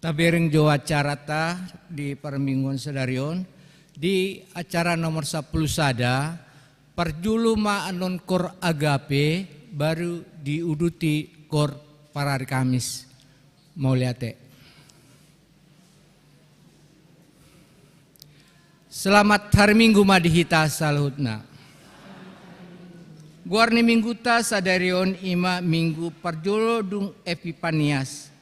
Tabering jo acara ta di permingguan sedarion di acara nomor 10 sada perjulu ma anon kor agape baru diuduti kor para hari Kamis mau lihat. Selamat hari Minggu madihita salhutna. Guarni minggu ta sadarion ima minggu perjulu dung Epipanias.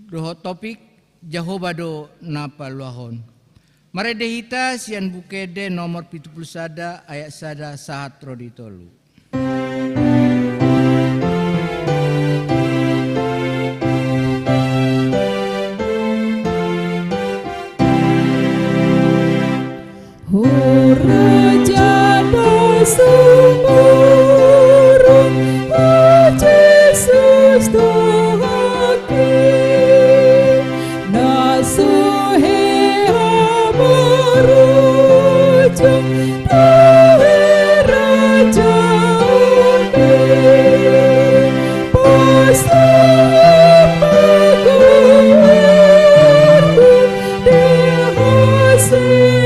Doho topik Jehovah do napa luahon. Maredehita sian bukede nomor 70 sada ayat sada sahat roditolu. Raja sumurun, Jesus Tuhaki, nasuhe amarujung dawe Raja undi, pasang paguwermu dihasian.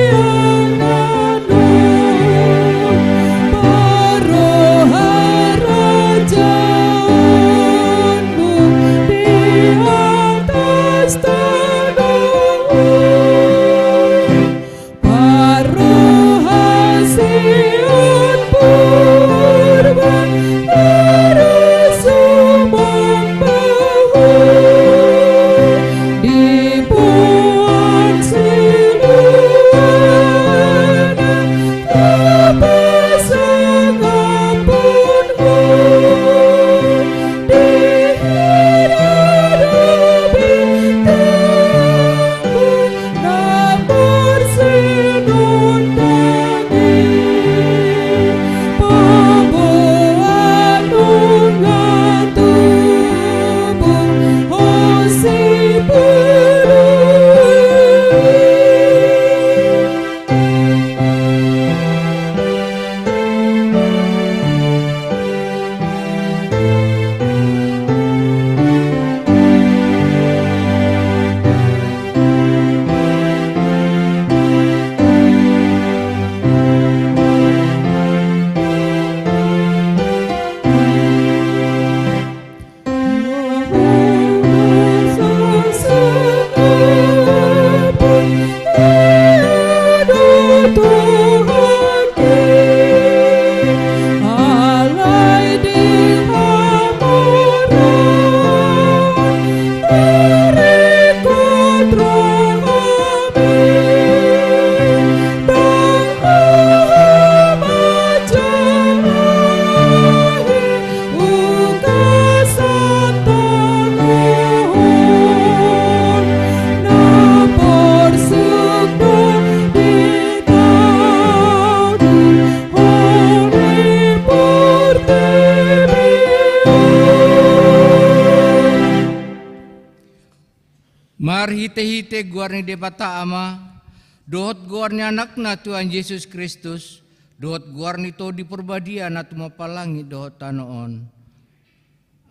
Hite-hite guarni debata ama, dohot guarni anakna Tuhan Yesus Kristus, dohot guarni to di perbadia na tumapalangi dohot tanoon.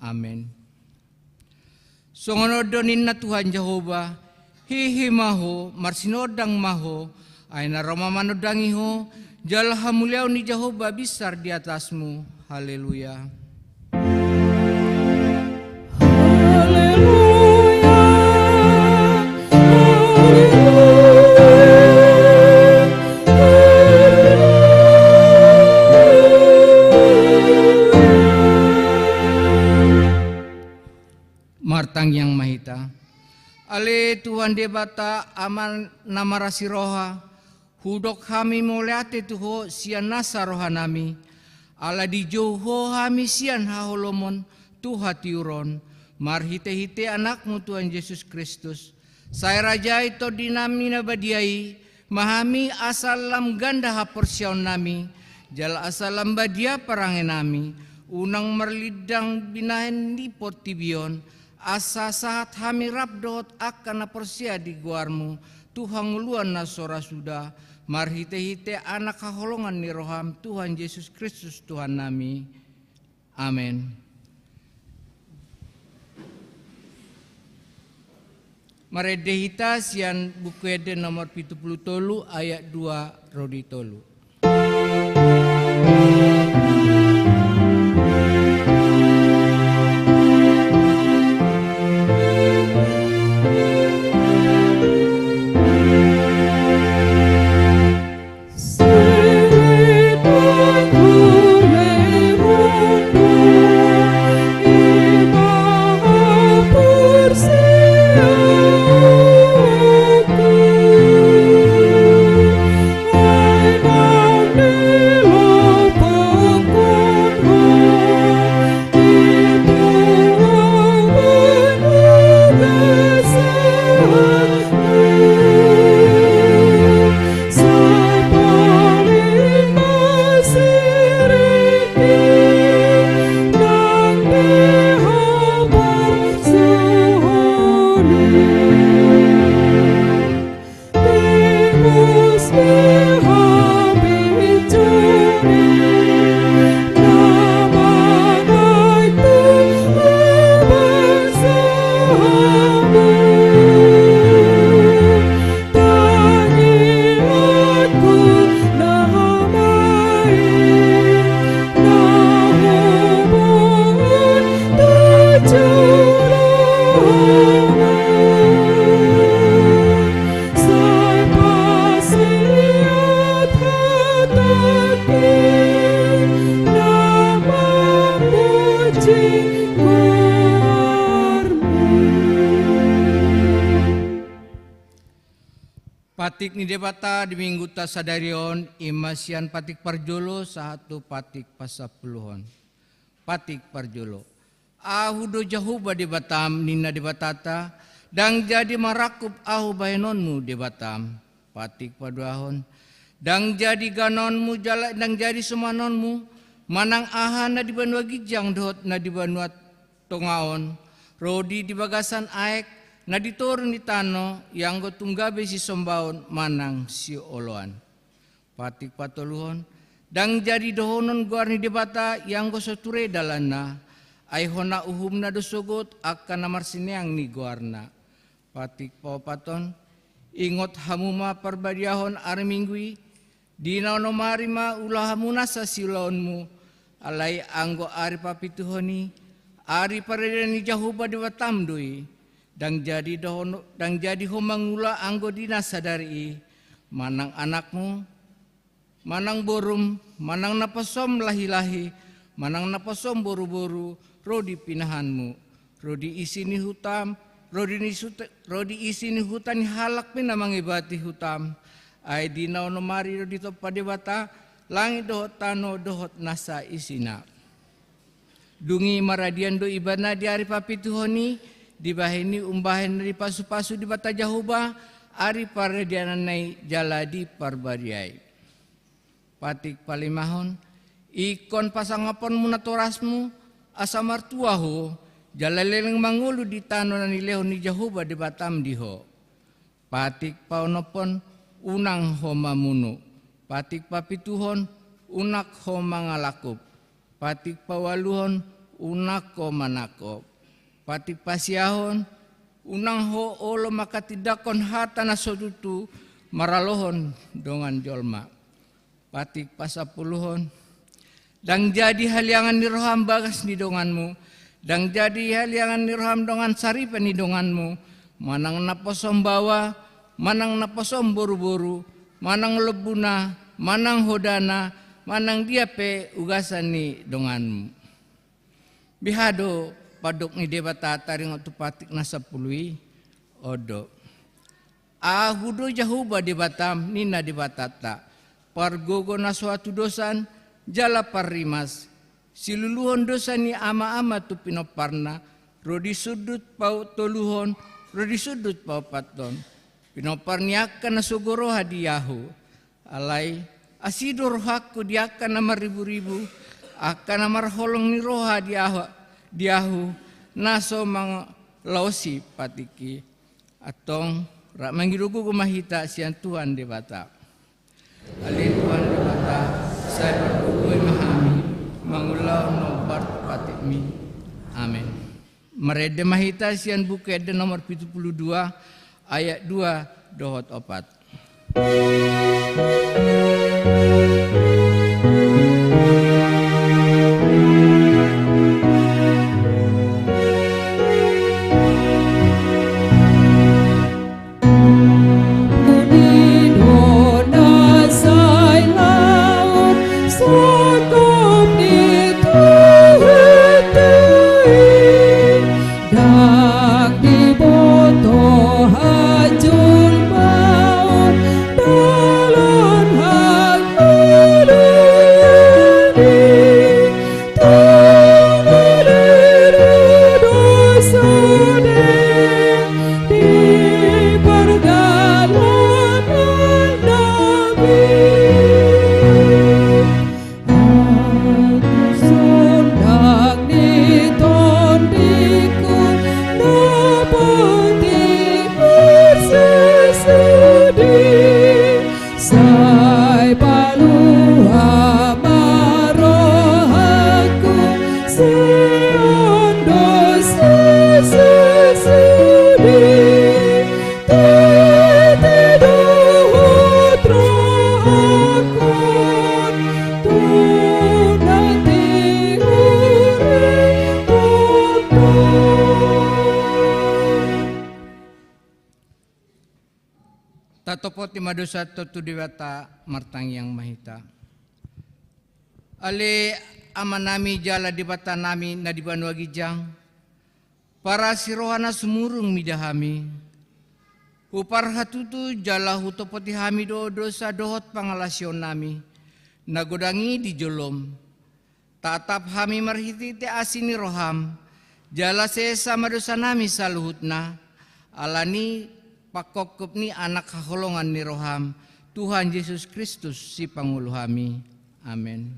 Amen. Songonodonin na Tuhan Jehovah, hihimaho, marsinodang maho, ay naramamanodangiho, jalaha muliaw ni Jehovah besar di atasmu. Haleluya. Martang yang mahita, ale Tuhan debata aman namarasi roha, hudok kami moleate tuho sian nasa roha nami, ala di joho kami sian haholomon tuha tiuron, marhite-hite anakmu Tuhan Yesus Kristus, saya raja itu dinami nabadiai, mahami asalam ganda haporsiaon nami, jala asalam badia parangen nami, unang merlidang binahen di potibion, asa saat hami rabdot akan napersia di guarmu Tuhan nguluan nasora sudah marhite-hite anak kaholongan ni roham Tuhan Yesus Kristus Tuhan nami. Amin. Maredehita sian buku ede nomor 73 ayat 2 rodi tolu. Patik ni debata di minggu tasadarion imasian patik parjolo satu patik pasapuluhon. Patik parjolo. Ahu do jahuba di Batam nina di Batata dang jadi marakup ahu bahenonmu di Batam. Patik paduahon. Dang jadi ganonmu jala dang jadi semanonmu manang ahana di Banua Gijang dot na di Banua Tongaon. Rodi di bagasan aek na diturun di tano yang go tunggabe si sombaon manang si oloan. Patik patoluhon dang jadi dohonon guarni debata yang go soture dalana ay hona uhumna dosogot akan namar sineang ni guarna. Patik papaton ingot hamuma perbadiahon ari minggui di naono marima ulah hamuna sa silaonmu alai anggo ari papituhoni ari paredani jahuba di Batam doi. Dang jadi homangula anggo dina sadari manang anakmu manang borum manang napasom lahi-lahi manang napasom boru-boru rodi pinahanmu rodi isini hutam rodi isini hutan halak pina mangibati hutam ay dina ono mari rodi topa debata langit dohot tano dohot nasa isina dungi maradian do ibana di ari papituhoni dibahini umbahen dari pasu-pasu di bata jahuba ari parediananai jaladi parbariai. Patik palimahon ikon pasangapon munatorasmu asa martuaho jalaleleng mangulu di tano nani leho ni jahuba di Batam diho. Patik paonopon unang homa munu. Patik papituhon unak homa ngalakup. Patik pawaluhon unak manakop. Patik pasiahon unang ho olo maka tidakon hata na sodutu maralohon dongan jolma. Patik pasapuluhon dang jadi haliangan niroham bagas ni donganmu dang jadi haliangan niroham dongan saripan ni donganmu manang naposom bawa manang naposom boru-boru manang lebuna manang hodana manang diape ugasan ni donganmu. Bihado padok ni debata taring otu patik na sapului odo. Ahudo jahuba di Batam nina di Batata. Pargogo na suatu dosan jala parimas. Siluluhon dosa ni ama-ama tu pinoparna. Rodi sudut pau toluhon, rodi sudut pau paton. Pinoparniakan na sugoro hadiyahu. Alai asidor hakku diakan nama ribu-ribu. Akan nama holong ni roha diahu naso mang lausi patiki atong rak mangirugu kumahita sian Tuhan di Batam. Ali Tuhan di Batam saya berkukui mahami mangulau nobar patikmi. Amin. Merede mahita sian buku ede nomor 72 ayat 2 dohot 4. Tatopot lima dosa totu dewata martang yang mahita. Ale amanami jala di bata nami na di banua gijang. Para sirohana sumurung midahami. Upar hatutu jala hutopoti hami do dosa dohot pangalasyon nami. Nagodangi di jolom. Tatap hami marhiti te asini roham. Jala sesa madosa nami saluhutna. Alani pakokop ni anak kaholongan ni roham Tuhan Yesus Kristus si Pangulo kami. Amen.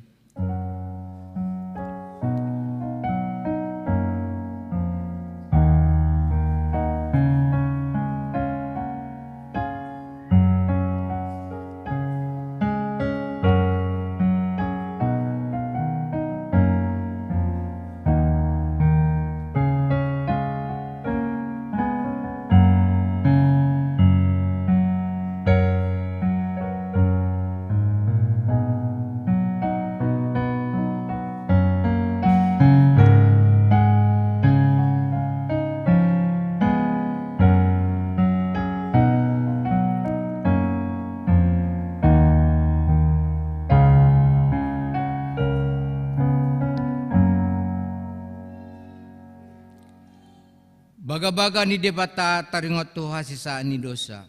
Baga-baga ni debata taringot tuha sisaan ni dosa.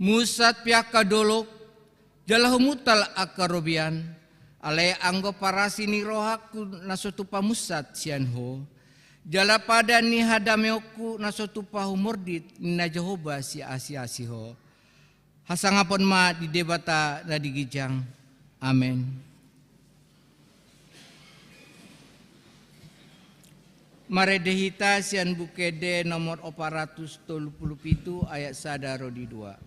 Musat pihak kadolok, jalahumutal akarobian, alay anggo parasi ni rohaku nasotupa musat sianho, jala pada ni hadameoku nasotupa humordit ni na Jehova si asi-asiho. Hasangapon ma di debata na digijang. Amen. Maredehita sian bukede nomor 437 ayat sadaro di 2.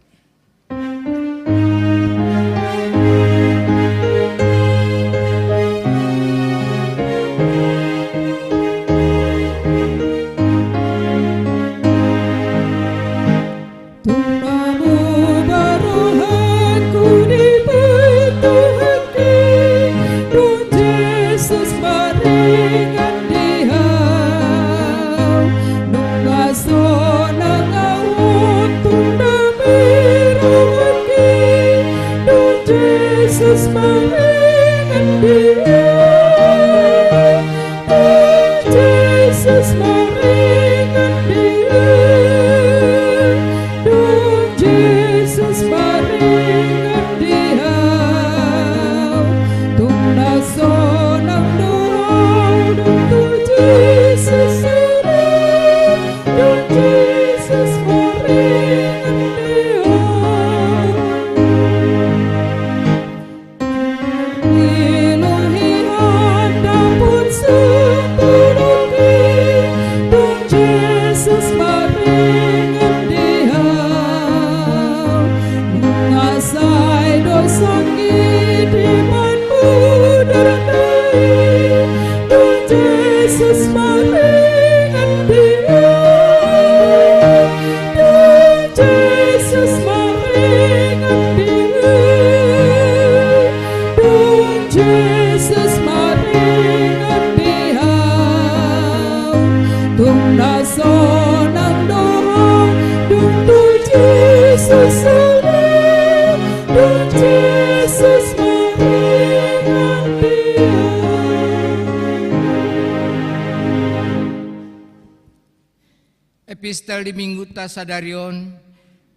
Epistel di minggu ta sadarion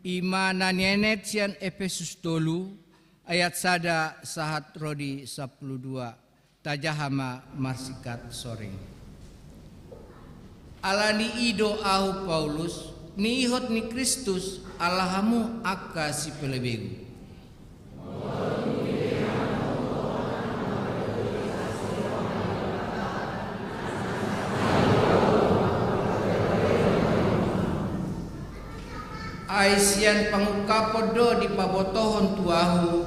ima nanienet sian Efesus dolu ayat sada sahat rodi 12 tajahama marsikat sore. Ala ni ido ahu Paulus ni ihot ni Kristus alahamu akka si pelebegu. Aisian pangukapodo di pabotohon tuahu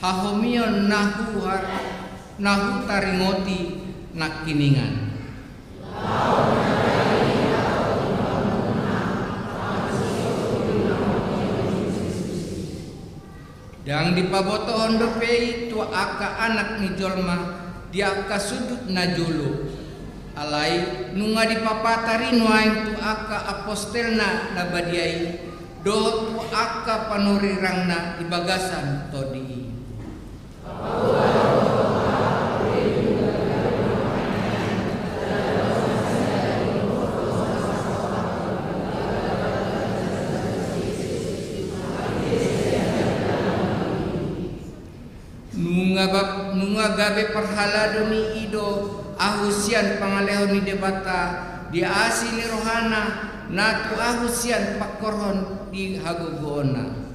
hahomion nahu taringoti nakiningan. Dan di pabotohon dopei tua aka anak ni jolma dia aka sudut na julu alai nunga di papatari nuaing tu aka apostelna na badiai do tu aka panurirangna di bagasan todi. Nunga gabe perhala doni ido ahusian pangalehon ni debata di asi ni rohana natu ahusian pakorhon di hagogona.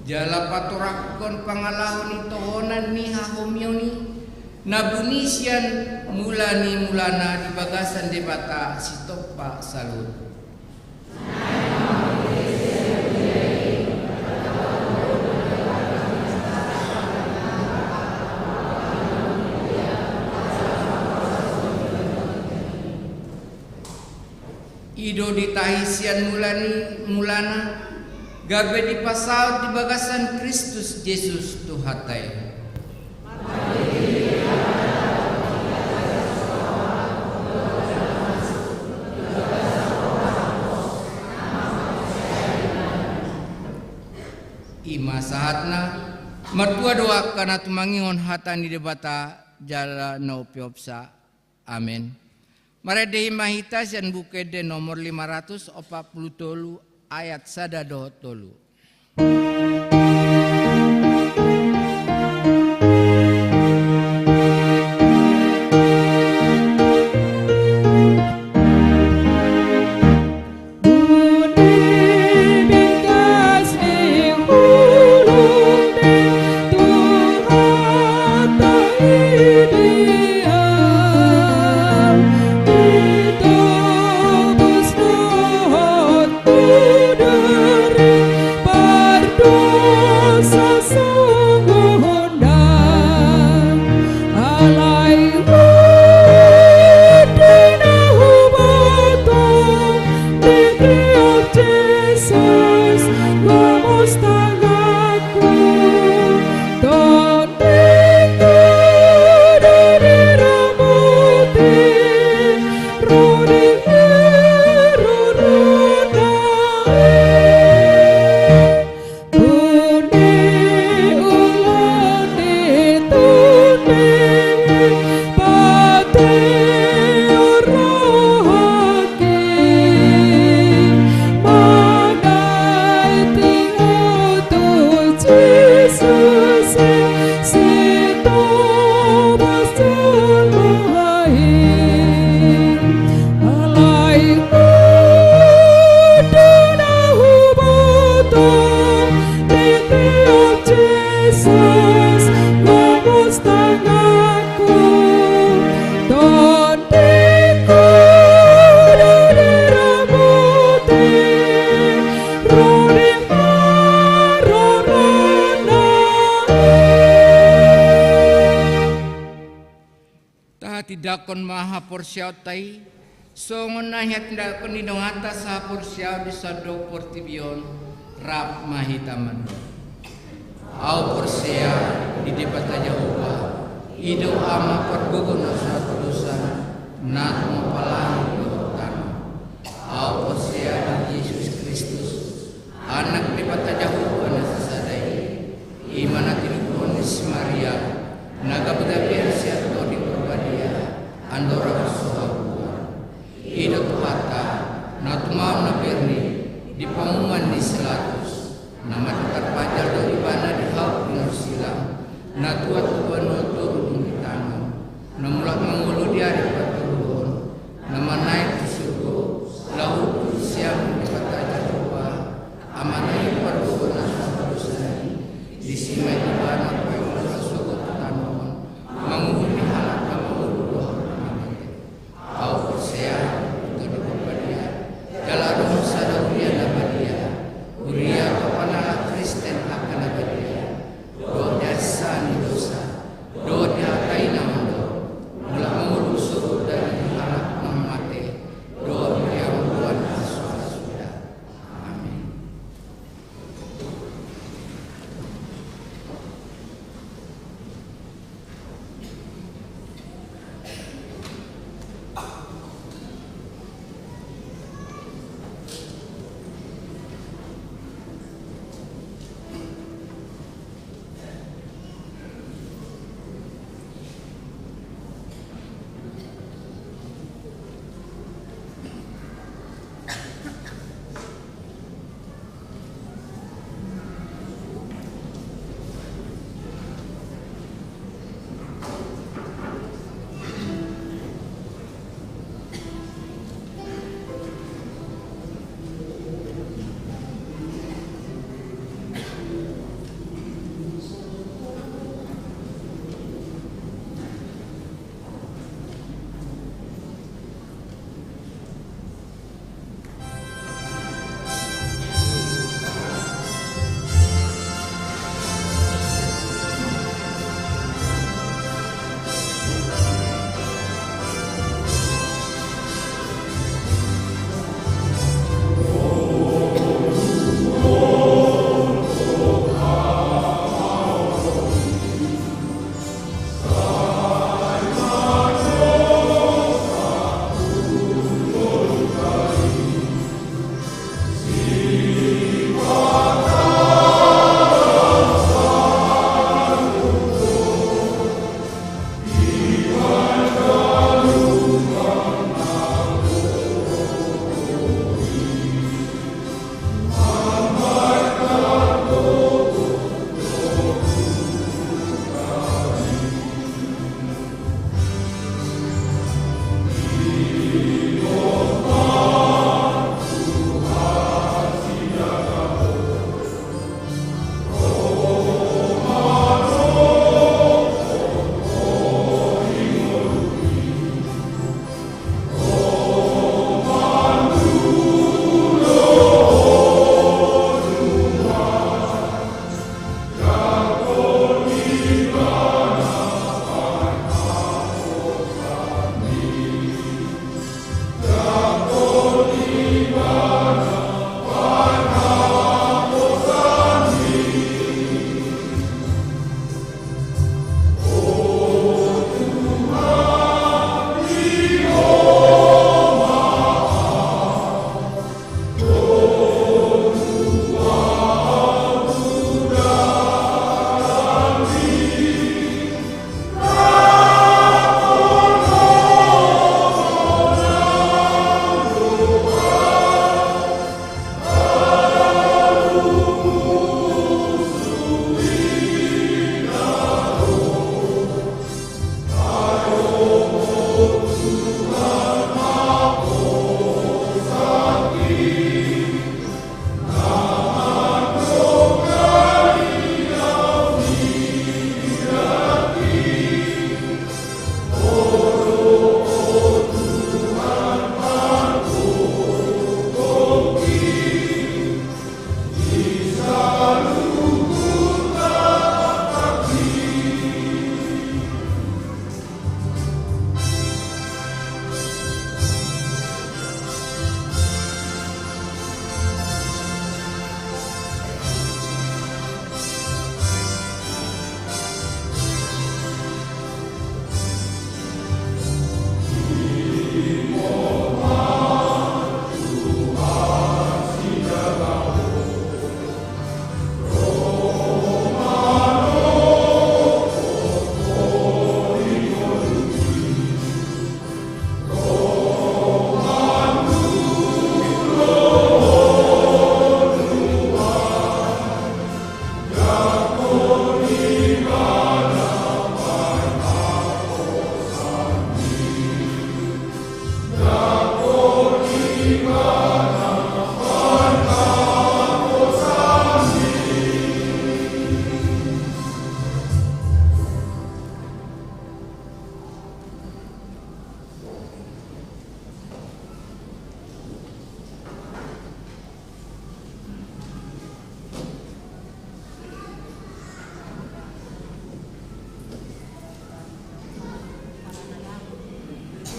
Jala paturakon pangalahon ni tohonan ni hahomioni nabunisian mulana di bagasan debata si topa salut. Ido ditahisian mulana gabe di pasaut di bagasan Kristus Yesus Tuhatai. Ima sahatna mertua doa kana tumangingon hatan di debata jala no piopsa. Amin. Marede mahita sian bukede nomor 540 ayat sadado tolu. Dakon maha porsiaw tay songon nahiat dakon nidong atas sa porsiaw di sado portibion rap mahitaman au porsia di debat Jehovah ido ama pergugun suatu dosa nat mapalang dotan au porsia Yesus Kristus dapat jauh na sasadai. Imana tinukuan ni si Maria, nagabagapir siya to di perbadia, andora kasuhabuan. Ida tuhata, na tumam na perni, di pamungan ni Silatus, na matukarpajar do ibana di hawak ng silang, na tuwa-tuwa no turun di tanong, na mulak mangulu diari paturuhon, na manay tusugo, lahut siyang ipataja tuwa, amanay paruhon na sa di simay ibana pa yung masugot tanong, manguhuli halak na manguludoh naman. Au persaya, ito di pagpadia, galarong sa daulia na badia, uriya kapanala Kristen akan na badia, do jasa ni dosa, do dihatai na mundo, mula mangulusugot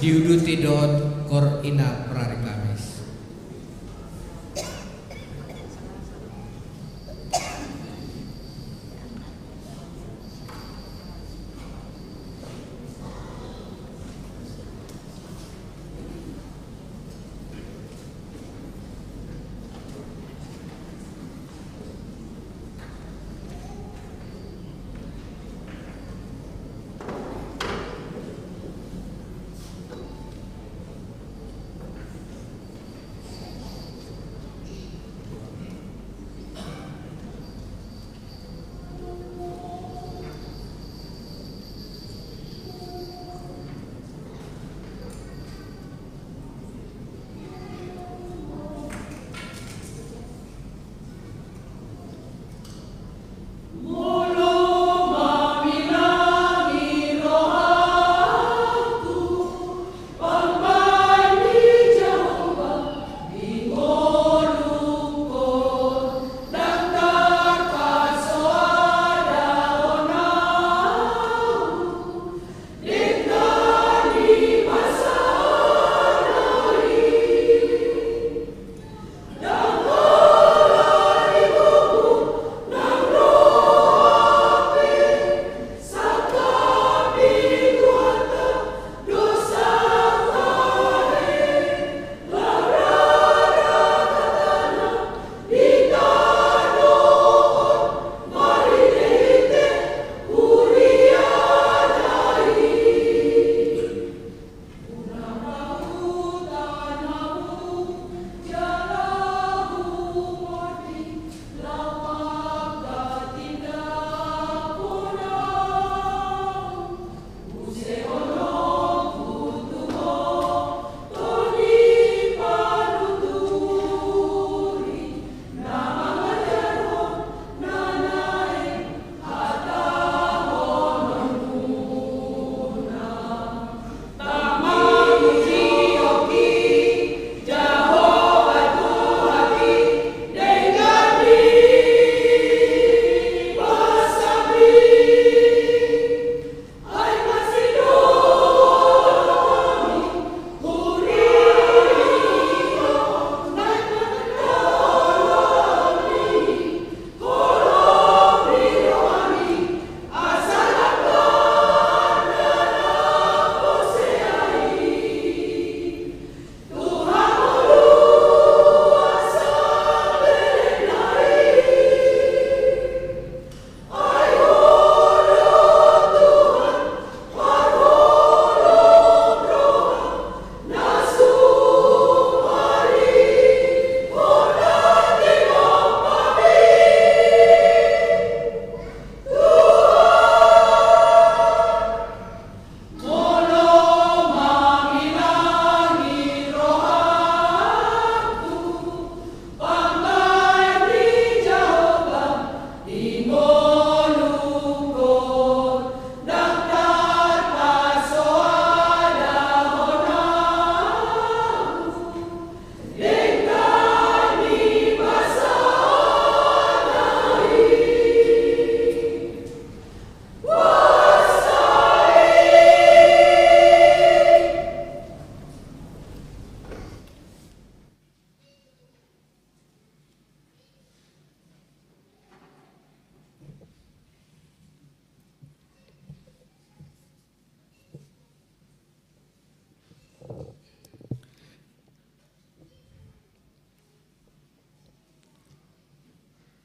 diuduti dot kor ina prari Kamis.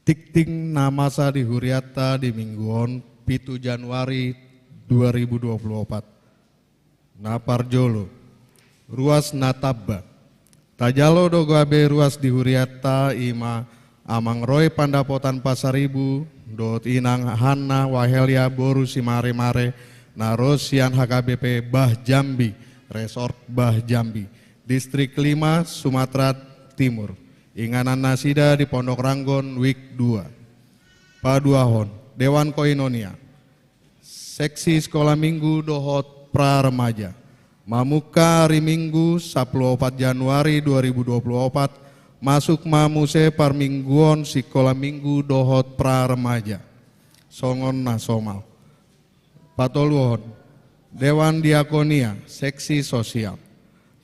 Tikting namasa di Huriata di mingguon 7 Januari 2024. Naparjolo, ruas Natabba. Tajalo dogabe ruas di Huriata ima amang roy pandapotan pasaribu dot inang Hanna Wahelia boru si mare-mare narosian HKBP Bah Jambi, Resort Bah Jambi, Distrik 5 Sumatera Timur. Inganan Nasida di Pondok Ranggon Week 2. Paduahon, Dewan Koinonia. Seksi Sekolah Minggu Dohot Pra Remaja. Mamuka hari Minggu 14 Januari 2024 masuk mamuse parmingguon Sekolah Minggu Dohot Pra Remaja. Songon Nasomal. Patoluhon, Dewan Diakonia, Seksi Sosial.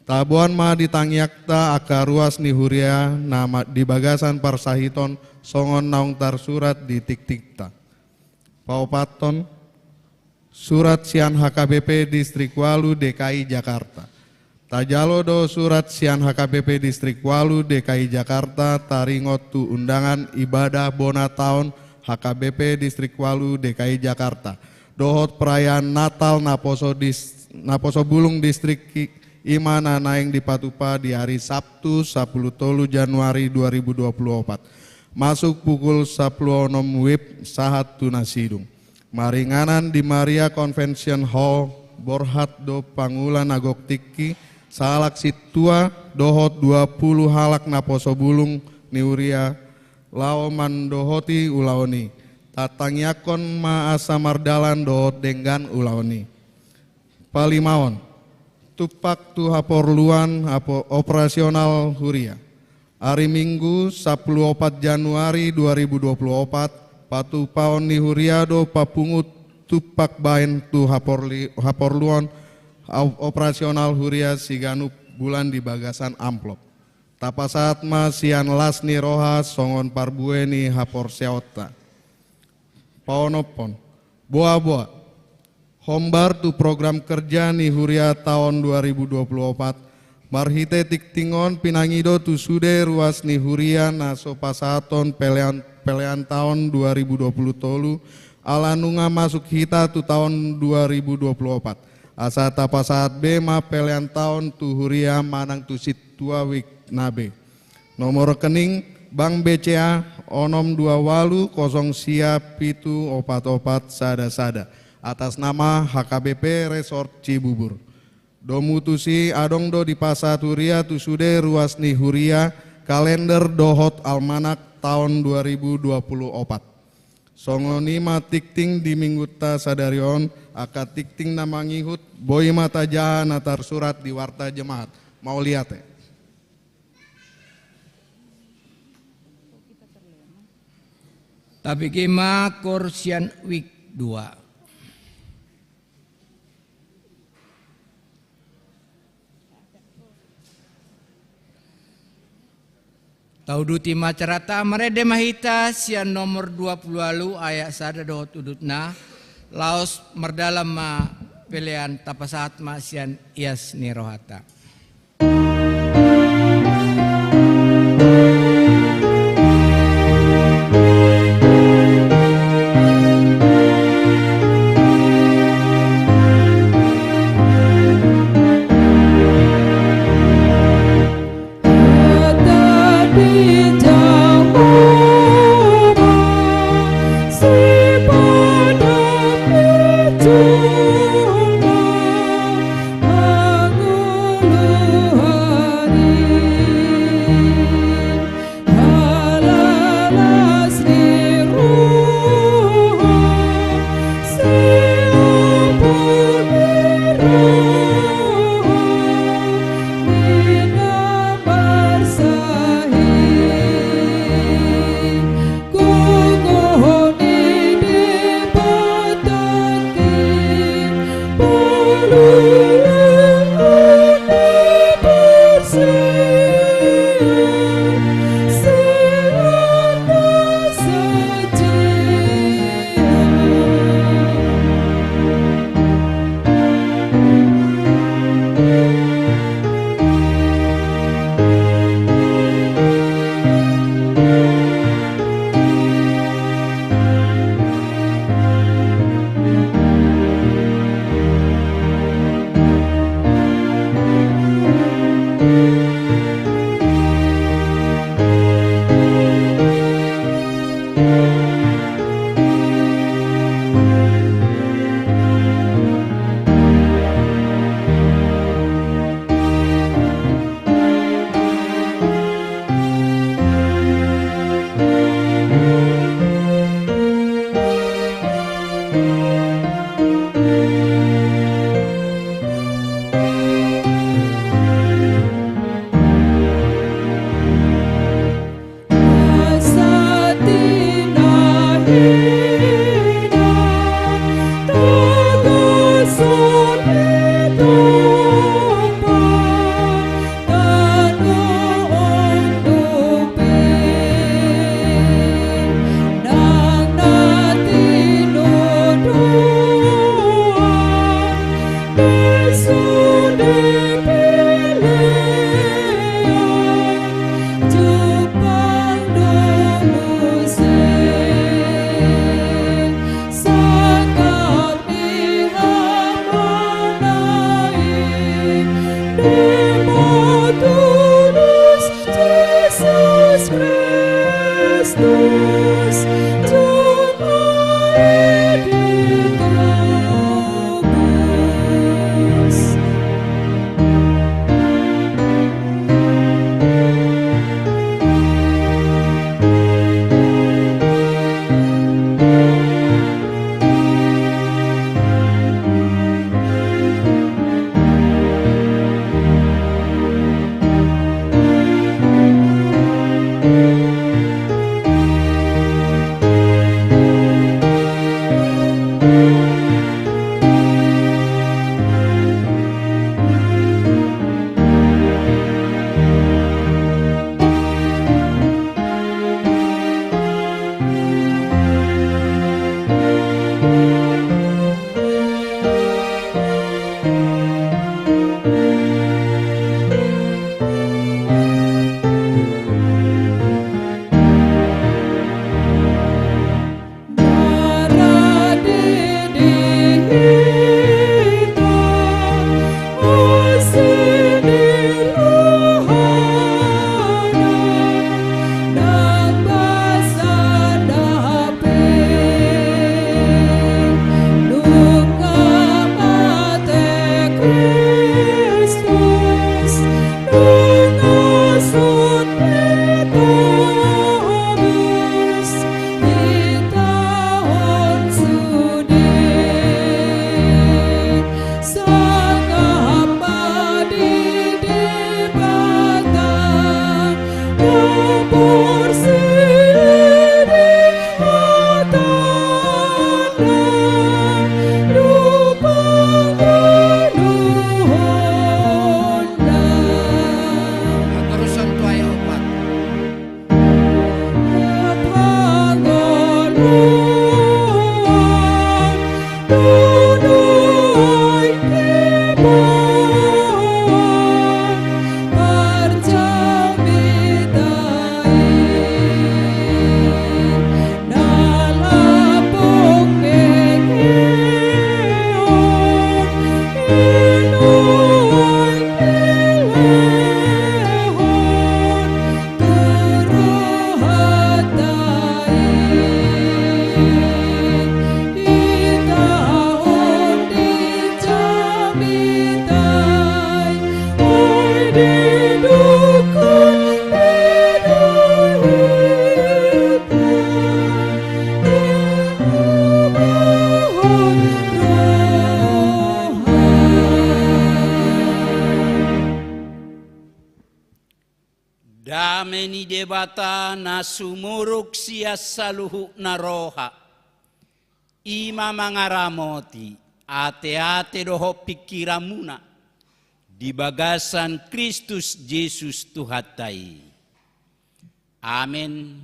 Tabuan ma ditangyakta aka ruas ni huria nama di bagasan parsahiton songon naung tar surat di tiktikta. Paupaton, surat sian HKBP Distrik Walu DKI Jakarta. Tajalo do surat sian HKBP Distrik Walu DKI Jakarta taringot tu undangan ibadah bona tahun HKBP Distrik Walu DKI Jakarta. Dohot perayaan Natal Naposo Bulung Distrik Imana naeng di Patupa di hari Sabtu 10 Januari 2024. Masuk pukul 10 WIB sahat tunasidung. Maringanan di Maria Convention Hall Borhat do Pangulan Agok Tiki salak situa dohot 20 halak Naposo Bulung Niuria Laoman dohoti ulaoni. Tatangyakon ma asa mardalan dohot denggan ulaoni. Palimaon tupak tu haporluan operasional huria. Hari Minggu 14 Januari 2024 patu paon ni huria do papungut tupak bain tu haporluan operasional huria siganu bulan di bagasan amplop. Tapasat ma sian lasni roha songon parbueni hapor seota. Paonopon boa-boa hombar tu program kerja ni huria tahun 2024 marhite tiktingon pinangido tu sude ruas ni huria naso pasaton pelean tahun 2020 tolu alanunga masuk hita tu tahun 2024 asa tapasat bema pelean tahun tu huria manang tu situa wik nabe nomor rekening Bank BCA onom 28 0 siap pitu opat-opat sada-sada atas nama HKBP Resort Cibubur. Domutusi adong do di pasaturia tusude ruas ni huria kalender dohot almanak tahun 2024. Songonima tikting di mingguta sadarion akat tikting nama ngihut boy mata jahan atar surat di warta jemaat. Mau lihat ya? Tapi kema korsian week 2. Tauduti macarata merede mahita sian nomor 20 lalu ayat sada dohot udutna laos merdalam ma pilihan tapasat ma sian ias nirohata. Anguluhan Rame ni debata na sumuruk siya saluhu na roha. Ima mangaramoti, ate-ate doho pikiramuna. Di bagasan Kristus Yesus Tuhatai. Amen.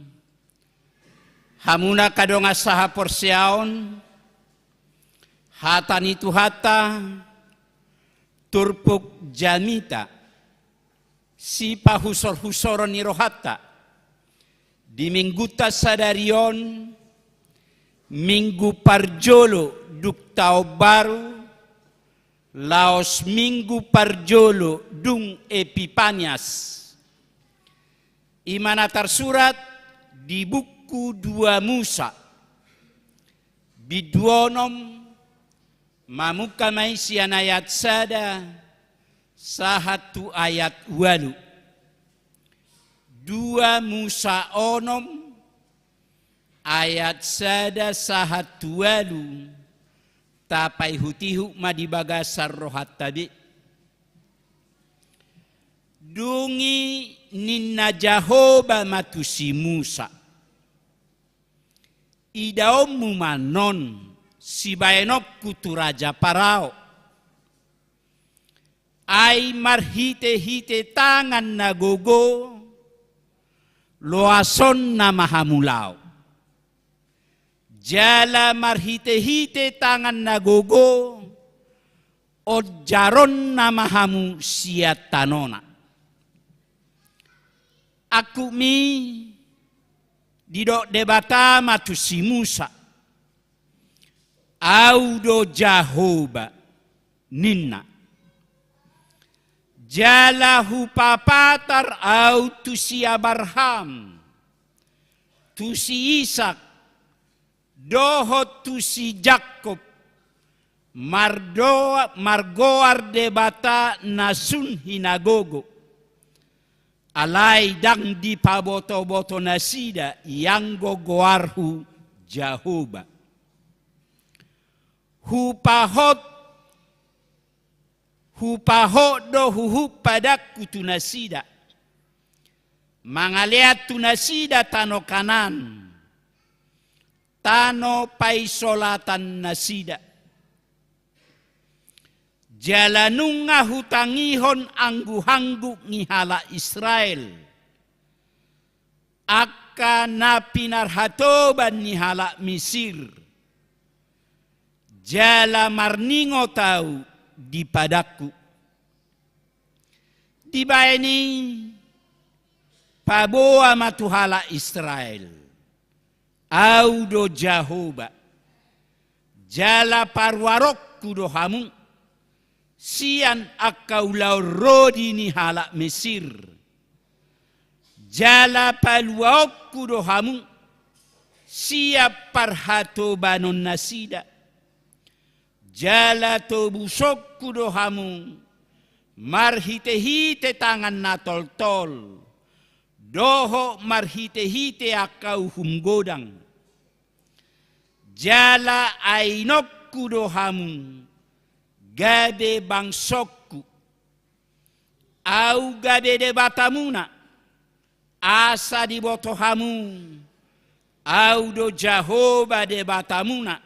Hamuna kadonga saha porsiaon, hata ni Tuhata, turpuk jamita, sipa husor-husoron ni rohata, di mingguta sadarion, minggu parjolo duktao baru, laos minggu parjolo dung Epipanias. Imana tersurat di buku 2 Musa. Biduonom mamuka maisian ayat sada sahatu ayat walu. 2 Musa onom ayat sada sahatu walu. Tapai hutihu madibagasar rohat tadi. Dungi ninna Jahoba matusi Musa. Idaom mumanon si baenok kutu raja Parao. Ai marhite-hite tangan nagogo loason na mahamulao. Jala marhite-hite tangan nagogo o jaron na mahamu siatanona. Aku mi didok debata matu si Musa. Audo Jahoba ninna. Jala hupapatar au tu si Abraham. Tu si Ishak. Doho tu si Jakob. Margoar debata nasun hinagogo. Alai dang di paboto-boto nasida yang gogoarhu Jahoba. Hupahot do huhup padaku tu nasida. Mangaliat tu nasida tano kanan. Tano paisolatan nasida. Jalanunga hutangihon anggu-hanggu ngihala Israel. Aka napinarhatoban nihala Misir. Jala marningo tau di padaku. Tiba ini paboa matuhala Israel. Audo Jahoba. Jala parwarok kudohamu. Sian akau lau rodi ni halak Mesir. Jala paluaok kudohamu. Siap parhato banon nasida. Jala tobusok kudohamu. Marhite-hite tangan natol-tol. Doho marhite-hite akau humgodang. Jala ainok kudohamu. Gade bangsokku. Au gade de batamuna. Asa di botohamu. Au do Jahoba de batamuna.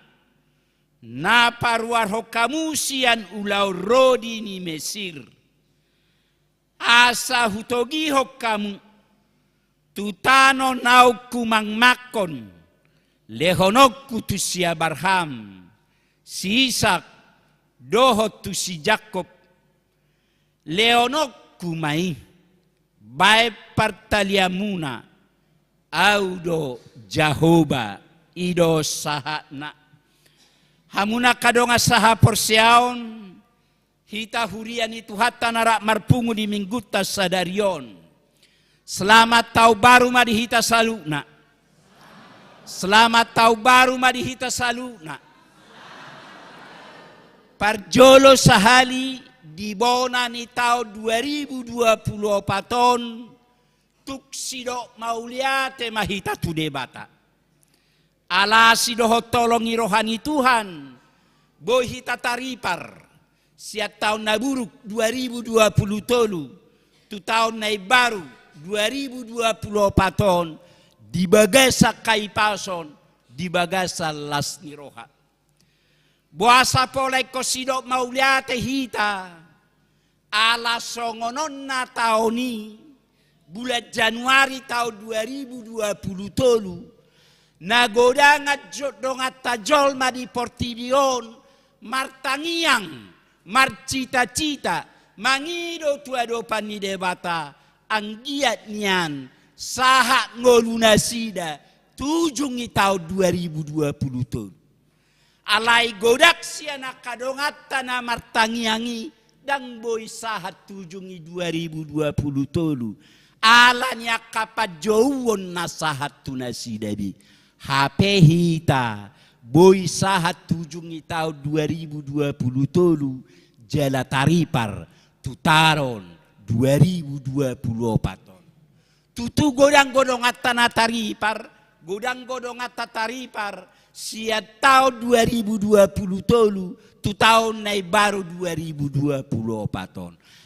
Na parwar hokamu sian ulau rodi ni Mesir. Asa hutogi hokamu. Tutano nau kumang makon. Lehonokku tu si Abraham. Si Ishak. Doho tu si Jakob. Leonok kumai. Bae partaliamuna. Audo Jahoba. Ido sahana. Hamuna kadonga saha porsiaon. Hita hurian itu hatta narak marpungu di mingguta sadarion. Selamat tahun baru madi hita saluna. Selamat tahun baru madi hita saluna. Parjolo sahali di bona ni tahun 2024 tuk sido mauliate mahita tu debata. Ala sido tolongi rohani Tuhan. Boy hita taripar. Siat tahun naburuk 2020 tu tahun nai baru 2024 di bagasa kaipason, di bagasa las ni roha. Buasa polay ko sidok mauliate hita, ala songonon na taon ni, bulan Januari tahun 2023, nagoda nga dong at tajol ma di Portivion, martangiang, marcita-cita, mangido tuadopan ni debata, ang giat niyan, saha ngolunasida, tujungi tahun 2023. Alay godak siya nakadongat na martangiangi, dang boy sahat tujungi 2023. Ala niya kapadjowon na sahat tunasidabi. HP hita, boy sahat tujungi tahun 2023, jala taripar, tutaron 2024. Tutu godang-godong at na taripar, godang-godong at taripar, siya tahun 2023, tu tahun na baru 2024.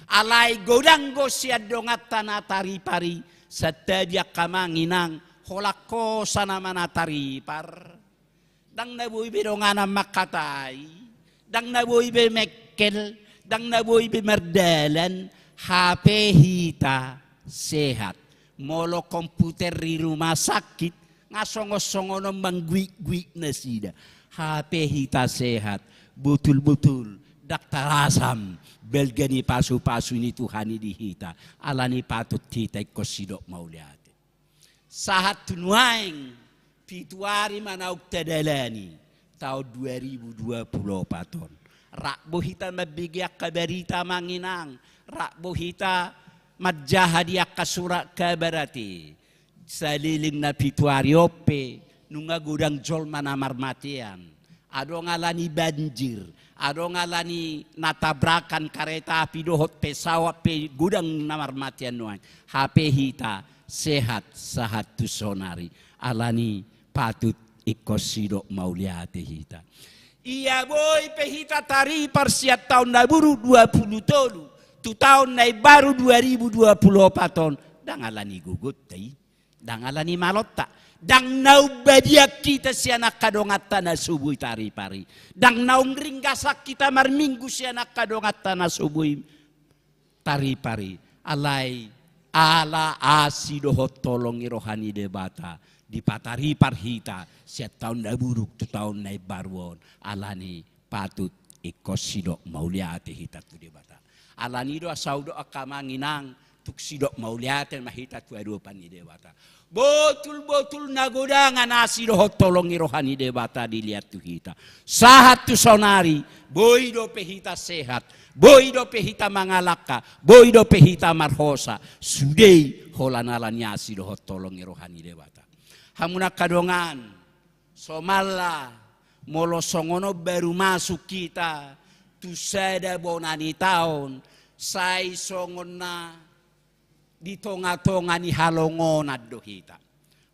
Alay godang-go siya dongat na taripari, sa tadya kamanginang, holako sana man taripar. Dang nabuy bidongan ang makatay, dang nabuy be mekkel, dang nabuy be merdalan, HP hita sehat. Molo komputer di rumah sakit, ngasongo-songo ng manggwik-gwik na sida. HP hita sehat, betul-betul, Dr. Asam, belgani pasu-pasu ni Tuhan di hita, alani patut kita ko sidok mauliate. Sahat tunuaing, pituari manauk tadalani, tahun 2024. Rakbo hita mabigyak kabarita manginang, rakbo hita madjahadiak kasurak kabarati. Saliling na pituari ope, nunga gudang jol manamarmatian. Ado ngalani banjir, ado ngalani natabrakan kereta api dohot pesawat pe gudang namarmatian nuan. HP hita sehat sahat tu sonari. Alani patut ikosidok mauliate hita. Iya boy pe hita tari persiat tahun naburu 20 tu tahun na baru 2024 dang alani gugut tay dang alani malotta dang naubadiak kita siya nakadongata na subuy tari-pari dang naungringgasak kita marminggu siya nakadongata na subuy tari-pari alay ala asidohot tolong irohani debata di patari parhita siya tahun na buruk tu tahun na baruon alani patut ikosidok mauliate hita tu debata alani do asaudo akamanginang tuksidok mauliate mahita tu adupan ni debata botul-botul nagodangan asidohot tolong irohani debata dilihat tu hita sahat tu sonari boy do pehita sehat boy do pehita mangalaka boy do pehita marhosa sudei holanalani asidohot tolong irohani debata hamuna kadongan somala molosongono baru masuk kita tu sada bonani taon sai songon na di tonga-tonga ni halongonan do hita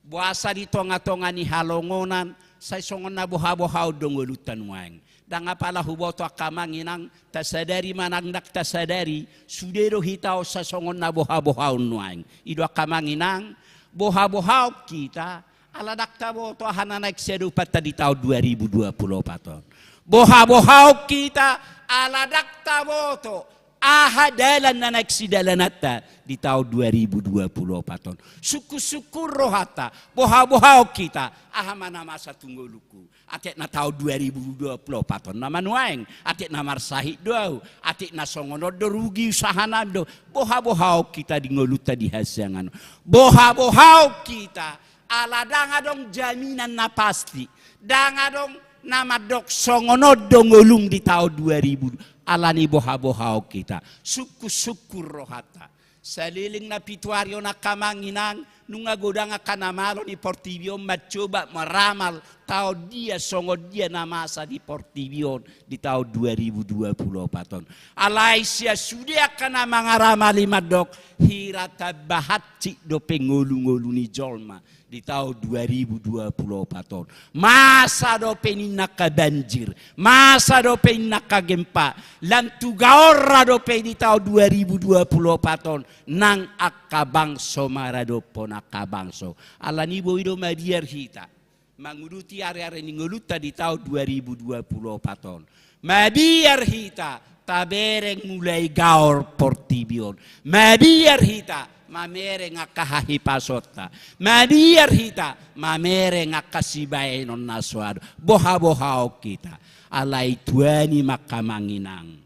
buasa di tonga-tonga ni halongonan sai songon na boha-boha dongolutan wang dang apala huboto akamanginang tasadari manangdak tasadari sudero hita sa songon na boha-boha wang ido akamanginang boha-boha kita aladak tabo to hananak sedupat tadi tahun 2024 boha-boha kita aladak tabo to ahadalan na nagsidalanata di tahun 2024 suku-suku rohata boha-boha kita ahamana masa tungguluku atik na tahun 2024 naman waeng atik na marsahid do atik na songono do rugi usahanan do boha-boha kita di ngoluta di hasangan boha-boha kita ala dangadong jaminan na pasti dangadong nama dok songono dongolung di tahun 2000 alani boha-boha kita suku-suku rohata saliling na pituario na kamanginang nunga godang akanamalo ni Portivio macoba meramal tahun dia songo dia namasa di Portibion di tahun 2024 ton. Alaisia sudah kana mangarama lima dok hirata bahatci do pengolu-ngolu ni jolma di tahun 2024 ton. Masa do peninaka banjir, masa do peninaka gempa, lantu gaorra do di tahun 2024 ton nang akabangso marado pon akabangso. Alani boido madiar hita. Menguruti area-area ningoluta di tahun 2024 ton. Madiar hita tabereng mulai gaor Portibion. Madiar hita mamere ngakahahi pasota. Madiar hita mamere ngakasibae non naswado. Boha-bohao kita. Alai tuani makamanginang.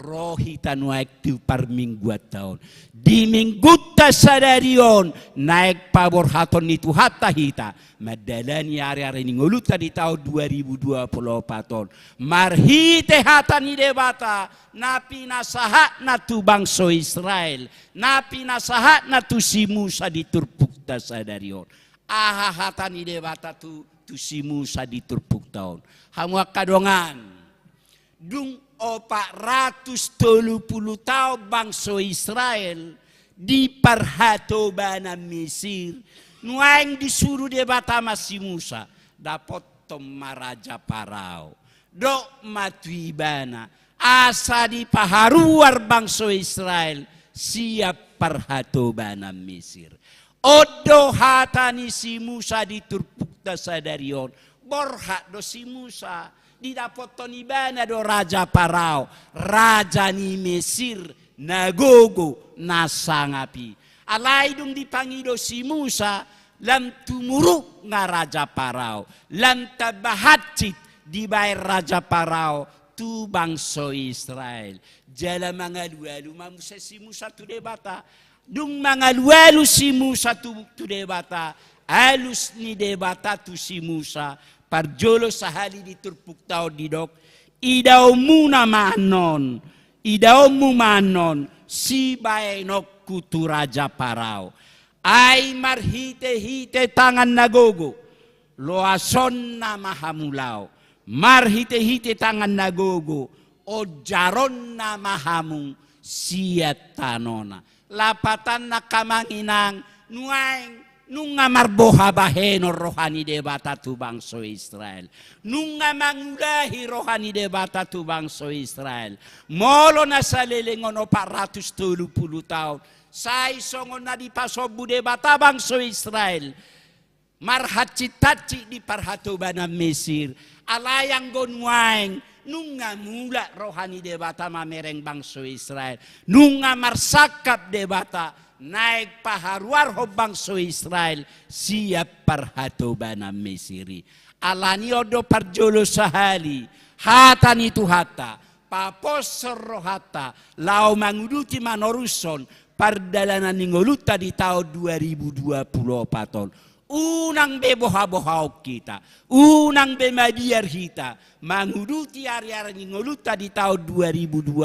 Rohita naik tu per minggu tahun. Di minggu tasadarion naik pabor haton itu hatta hita. Madalani area-area ini nguluta di tahun 2024 ton. Marhite hata ni debata. Napi nasahat na tu bangso Israel. Napi nasahat na tu si Musa di turpuk tasadarion. Aha hata ni debata tu si Musa di turpuk tahun. Hamu kadongan. Dung 430 tahun bangsa Israel di perhatoban Mesir. Nuang disuruh debata masih Musa dapat maraja Parao. Dok matuibana asa di paharuar bangsa Israel siap perhatoban Mesir. Odo hatani si Musa di turpukta sadarion. Borhak do si Musa didapat tonibana do Raja Parao, Raja ni Mesir, nagogo, nasangapi. Alay dong dipangido si Musa, lam tumuruk nga Raja Parao, lam tabahatsit di bayar Raja Parao, tu bangso Israel. Jala mga luwalu, mamusa si Musa tu debata, dung mga luwalu si Musa tu debata, alus ni debata tu si Musa, parjolo sahali di turpuk tao didok idaw muna manon si baenok kutu Raja Parao ay marhite-hite tangan nagogo loason na mahamulaw marhite-hite tangan nagogo o jaron na mahamung siat tanona lapatan na kamanginang nuaing nung nga marboha baheno rohani debata tu bangso Israel. Nung nga mangulahi rohani debata tu bangso Israel. Molo na sa lilingon o 430 taon. Sa isongon na di pasobu debata bangso Israel. Marhatsit-hatsit di parhatuban ng Mesir. Alayang gonwaing. Nung nga mula rohani debata mamereng bangso Israel. Nung nga marsakap debata naik paharuar hobang so Israel siap perhatoban ng Mesiri. Alani odo parjolo sahali hata nitu hata paposor hata lau manguduti manoruson pardalanan ningoluta di tahun 2024 ton. Unang beboha-bohao kita, unang bemadiar kita manguduti ari-ari ningoluta di tahun 2024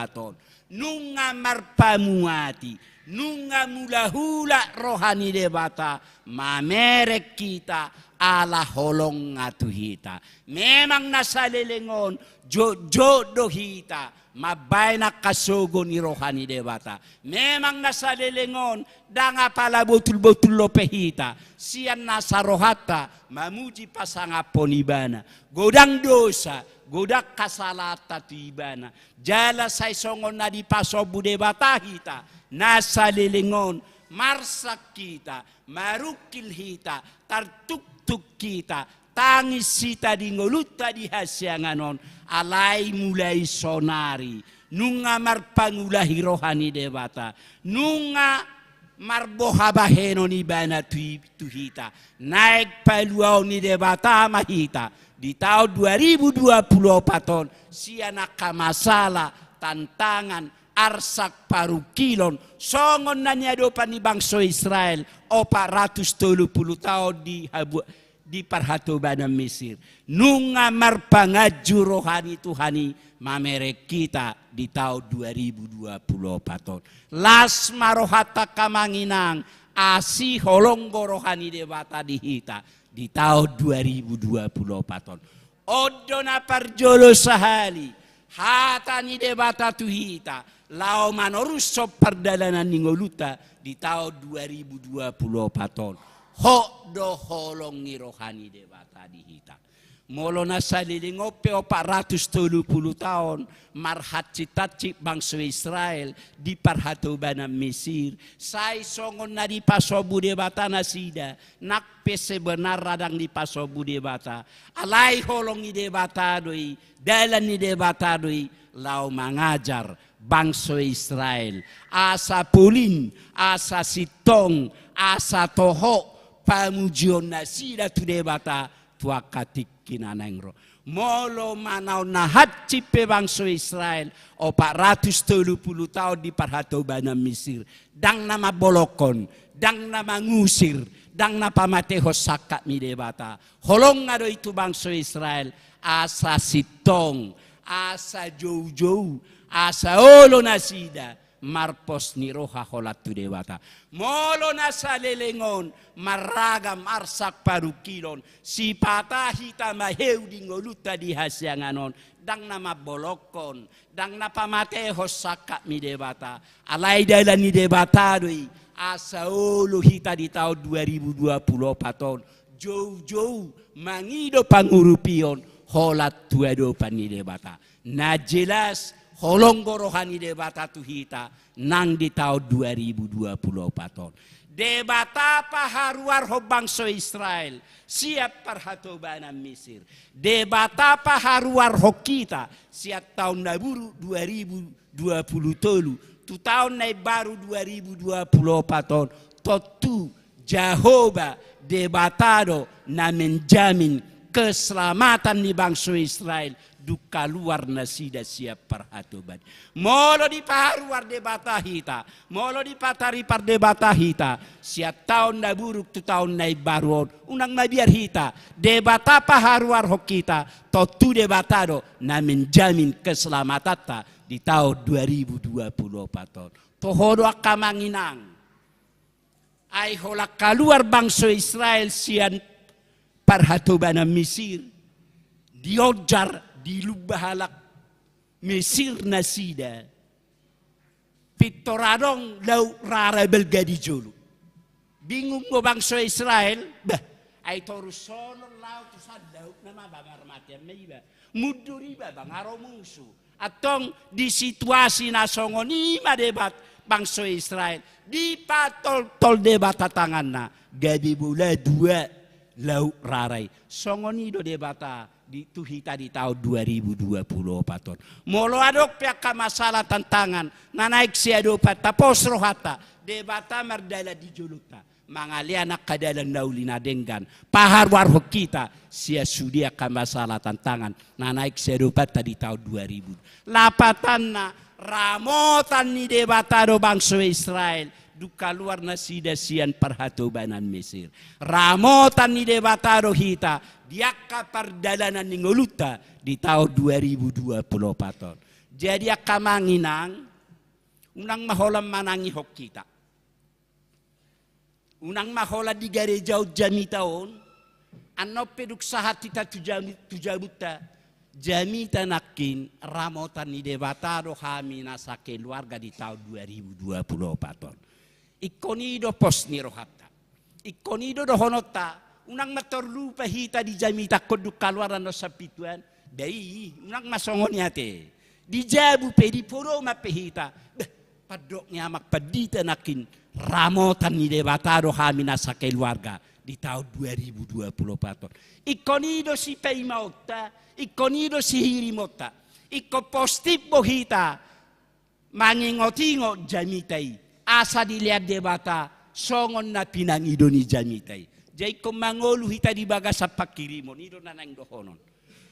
ton. Nunga marpamuati nunga mula-hula rohani debata mamerek kita ala holong ngatuhita. Memang nasa lelengon jodoh hita mabay na kasogo ni rohani debata. Memang nasa lelengon danga pala botul-botul lopehita. Siyan nasa rohata mamuji pasangapon ibana. Godang dosa godak kasalata tu ibana. Jala say songon na di pasobu debata hita. Nasa lilingon, marsak kita, marukil hita, tartuk-tuk kita, tangis sita di ngoluta di hasyanganon, alay mulai sonari, nunga marpangulahi rohani debata, nunga marboha baheno ni bana tu hita, naik paluaw ni debata mahita, di tahun 2024 ton, siya nakamasala, tantangan, arsak parukilon songon na niya do pa ni bangso Israel o 430 tahun di parhatoban ng Mesir. Nung marpangaju rohani Tuhani mamerek kita di tahun 2024 ton. Las marohata kamanginang asi holonggo rohani debata dihita di tahun 2024. Odo na parjolo sahali hatani debata tuhita lao manorusso perdalanan ningoluta di tahun 2024. Ho do holongi rohani debata dihita. Molo na salilingope o 470 tahun marhaci-taci bangsa Israel di parhatoban ng Mesir. Say songon na di pasobu debata na sida. Nakpe sebenar radang di pasobu debata. Alay holong ni debata doi. Dalan ni debata doi. Lau mengajar bangsa Israel. Asa pulin, asa sitong, asa toho. Pamujion na sida tu debata. Tua katik kinanengro. Molo manaw na hatcipe bangsa Israel o 470 tahun di parhatoban ng Mesir. Dang na mabolokon, dang na mangusir, dang na pamatehos sakak mi debata. Holong nga do itu bangsa Israel asa sitong, asa jow-jow, asa olo na sida. Marpos ni roha holat tu debata. Molo na sa lelengon maragam arsak parukilon si patahita mahew di ngoluta di hasyanganon dang na mabolokon dang na pamatehos sakak mi debata alay dalan ni debata doi asa olo hita di tahun 2024 jow-jow mangido pangurupion holat tuado pani debata na jelas holonggo rohani debata tuhita nang di tahun 2024. Debata paharuar ho bangsa Israel siap parhatoban ng Mesir. Debata paharuar ho kita siap tahun naburu 2020 tu tahun na baru 2024 totu Jehovah debatado na menjamin keselamatan di bangsa Israel duka luar nasida siap parhatoban. Molo di paharuar debata hita, molo di patari par debata hita, siap tahun na buruk tu tahun na baruon, unang nabiar hita, debata paharuar ho kita, totu debatado na menjamin keselamatan di tahun 2024. Tohodo akamanginang, ay holak kaluar bangsa Israel sian parhatoban ng Mesir, diojar di lubahalak Mesir na sida pitoradong lau rarabel gadi jolo bingung mo bangsa Israel bah ay torusolon lau tu sadaw na mabangar mati may iba muduri ba bangaro musu atong di situasi na songon ima debat bangsa Israel di patol tol debat tatangan na gadi bula dua lau raray songonido debata di tuhita di tahun 2024. Molo adok pihak masalah tantangan nanaik si adopat tapos rohata debata merdala di juluta mangalianak kadalan naulina denggan paharwar kita sia sudia ka masalah tantangan nanaik si adopat di tahun 2000 lapatan na ramotan ni debata do bangsa Israel duka luar nasida sian parhatobanan Mesir. Ramotan ni debatado hita diaka perdalanan ningoluta di tahun 2024. Jadi akamanginang unang maholam manangi hok kita. Unang mahola di gereja jami tahun ano peduk sahat kita tujabuta jamita nakin ramotan ni debatado kami nasa keluarga di tahun 2024. Ikonido pos ni rohata. Ikonido do honota. Unang matorlupa hita di jamita koduk kaluaran no sapituan. Dai, unang masongon yate. Di jabu pe di puro mapehita. Padoknya makpadita nakin ramotan ni debatado kami nasa keluarga di tahun 2024. Ikonido si peimauta, ikonido si hirimota. Iko postip bohita mangingotingo jamitai. Asa dilihat debata songon na pinangido ni jamitai. Jai ko mangolu hita di baga sa pakirimon ido na nang dohonon.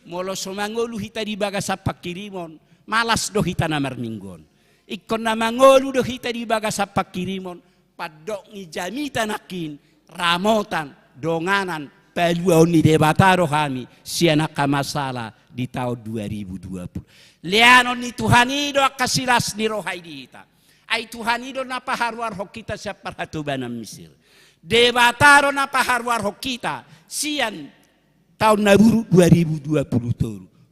Molo so mangolu hita di baga sa pakirimon malas do hita na marminggon. Ikon na mangolu do hita di baga sa pakirimon padok ni jamita nakin ramotan donganan peluaw ni debataro kami siya nakamasala di tahun 2020. Lianon ni Tuhan ido akasilas ni rohay di hita. Ay Tuhan ido na paharwar ho kita sa parhatuban ng Mesir. Debataro na paharwar ho kita siyan tahun naburu 2020.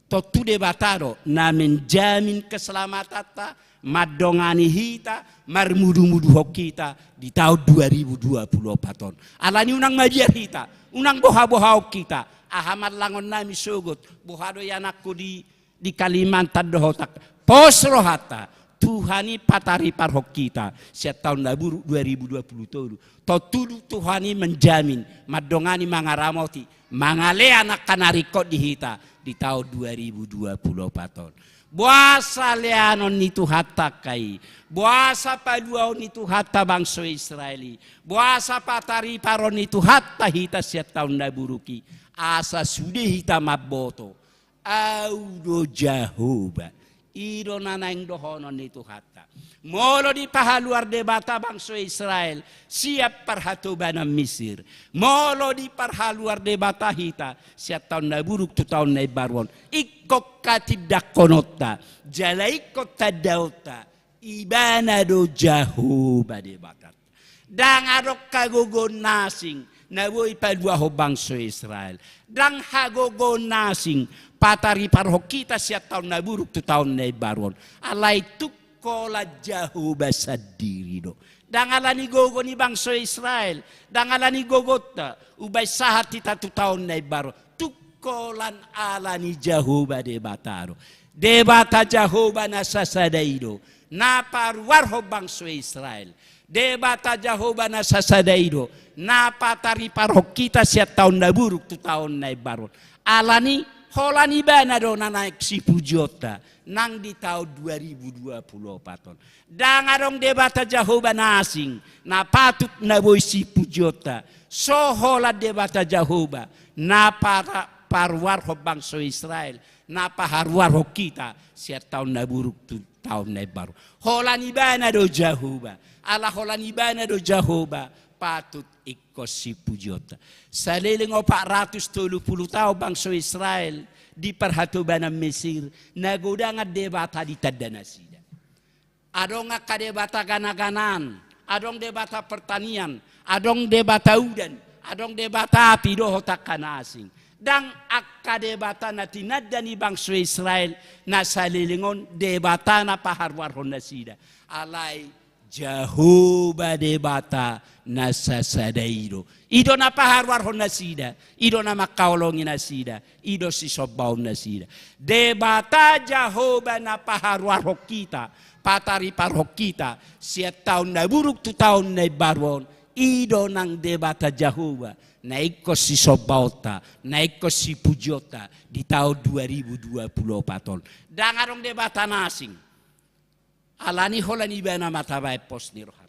Totu debataro na menjamin keselamatan ta, madongani hita, marmudu-mudu ho kita di tahun 2024. Alani unang majiar hita, unang boha-boha ho kita. Ahamad langon nami sugot, bohado yanakku di Kalimantan dohotak. Posro hata, Tuhani patari parhok kita setiap tahun naburu 2020. Totudu Tuhani menjamin, madongani mangaramoti, mangale anak kanarikot di hita di tahun 2024. Buasa leanon itu hatta kai, buasa paduaon itu hatta bangsa Israeli, buasa patari paron itu hatta hita setiap tahun naburuki. Asa sudah hita maboto, audo Jehovah, ido nanaing dohonon itu hatta. Molo di pahaluar debata bangsa Israel, siap parhatuban ng Mesir. Molo di parhaluar debata hita, siap tahun naburuk tu tahun naibarwon. Ikok katidak konota, jala ikot tadaota, ibana do Jehovah debatat. Dang arok kagogon nasing, nawoy padua ho bangsa Israel. Dang hagogo nasing patari parho kita siap tahun naburuk tu tahun naibarwon. Alay tukola Jehovah sadiri do. Dang alani gogo ni bangsa Israel. Dang alani gogota ubay sahat kita tu tahun naibarwon. Tukolan alani Jehovah debataro. Debata Jehovah nasasadaido. Naparwar ho bangsa Israel. Debata Jehovah nasasadaido. Napatari parho kita siap tahun naburuk tu tahun naibarwon. Alani holani bana do na naik 10 juta nang di tahun 2024. Dangarong debata Jehovah nasing na patut na boy 10 juta. So hola debata Jehovah na para parwar ho bangsa Israel na paharwar ho kita siap tahun naburuk tu tahun naibarwon. Holani bana do Jehovah. Ala holani bana do Jehovah patut ikos 10 juta. Saliling o 470 tahun bangsa Israel di perhatuban ng Mesir, nagoda nga debata di tadanasida. Adong nga kadebata ganaganan, adong debata pertanian, adong debata udan, adong debata api dohotak kanasing. Dang akadebata na tinadda ni bangsa Israel na salilingon debata na paharwarhon na sida. Alay Jehovah debata nasasadaido. Ido na paharwarhon na sida. Ido na makaulongin na sida. Ido si sobaw na sida. Debata Jehovah na paharwarhon kita. Patari parhon kita. Siya taon na buruk tu taon na ibarwon. Ido ng debata Jehovah. Naikos si sobaw ta. Naikos si pujota. Di taon 2024. Dangarong debata nasing. Alani holani bana matabay pos ni rohat.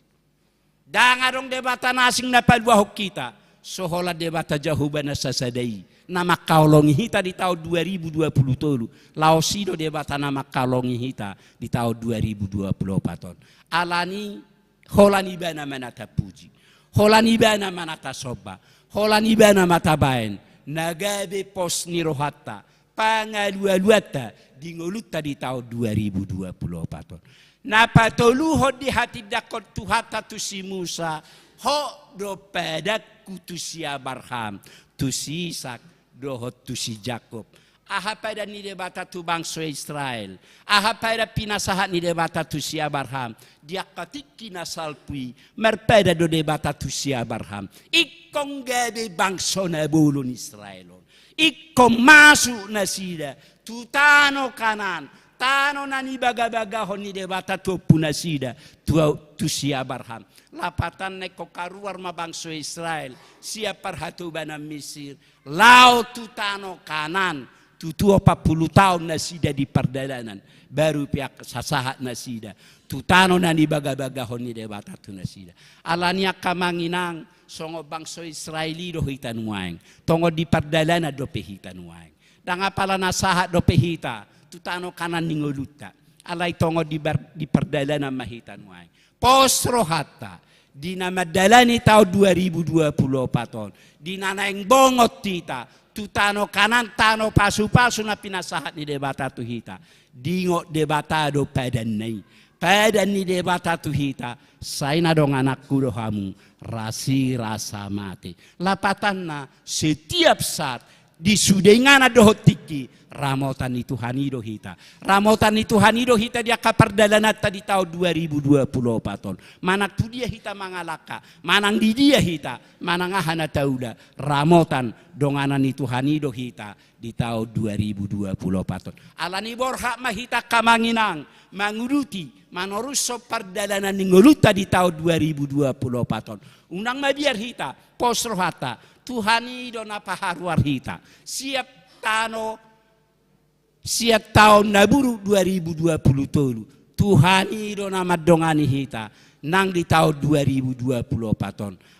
Dangarong debata nasing na palwahok kita. So hola debata Jehovah na sasadai. Na makaulongi hita di tahun 2020. Laosido debata na makaulongi hita di tahun 2024. Alani holani bana manata puji. Holani bana manata soba. Holani bana matabayan. Nagabe pos ni rohata. Pangalualuata. Dingoluta di tahun 2024. Napatuluhod di hati dakot tuhata tu si Musa, ho do pedak tu si Abraham, tu si Isak, dohot tu si Jacob. Aha pada ni debata tu bangsa Israel, aha pada pinasahat ni debata tu si Abraham, dia katik kinasalpui, merpeda do debata tu si Abraham. Ikong gabe bangsa na bulun Israelon, ikong masuk na sida, tutano kanan. Tano na ni baga-bagahon ni debata tu punasida tu si Abraham. Lapatan na kokaruar mabangso Israel siya parhatuban ng Mesir. Lao tu tano kanan tu 40 tahun na sida di perdalanan. Baru pihak sasahat na sida. Tu tano na ni baga-bagahon ni debata tu na sida. Alanya kamanginang songo bangso Israeli do hitan waeng. Tongo di perdalanan do pehitan waeng. Danga pala nasahat do pehita. Tutano kanan ningoluta. Alay tongo di perdalanan mahitan waeng. Posro hatta. Di namadala ni tahun 2024. Di nanaing bongot tita. Tutano kanan tano pasu-pasu na pinasahat ni debata tu hita. Dingo debata do padanay. pada ni debata tu hita, saya na dong anakku dohamu, rasa mati. Lapatan na setiap saat disudengana dohotiki, ramotan itu hanido hita. Ramotan itu hanido hita dia kapardalanata di tahun 2024. Manak tu dia hita mangalaka, manang di dia hita, manang ahana tauda. Ramotan donganan itu hanido hita di tahun 2024. Alani borha mahita kamanginang, manguruti, manoruso pardalanan ningoluta di tahun 2024. Unang mabiar hita, posrohata, Tuhani do napaharuar hita. Siap tahun naburu 2020 Tuhani do namadongani hita nang di tahun 2024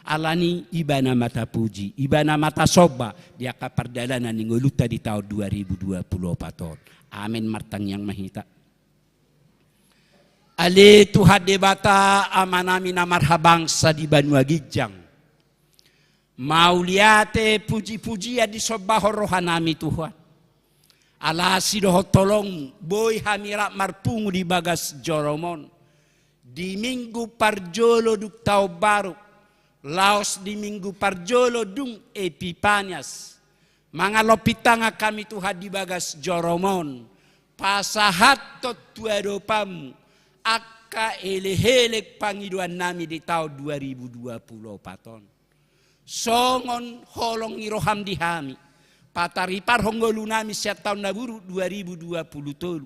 alani ibana mata puji ibana mata soba dia kapardalanan ningoluta di tahun 2024. Amin martang yang mahita. Ale Tuhan debata amanami na marhabangsa di Banua Gijang. Mauliate puji-pujian di sobaho rohanami Tuhan. Alasi doho tolong boy hamirak marpungu di bagas joromon. Di minggu parjolo duk tau baru. Laos di minggu parjolo dung epipanias. Mangalopitanga kami Tuhan di bagas joromon. Pasahat tot tuadopamu. Akka elehelek pangiduan nami di tahun 2024. Songon holong iroham dihami. Pataripar honggolu nami siat tahun naburu 2020.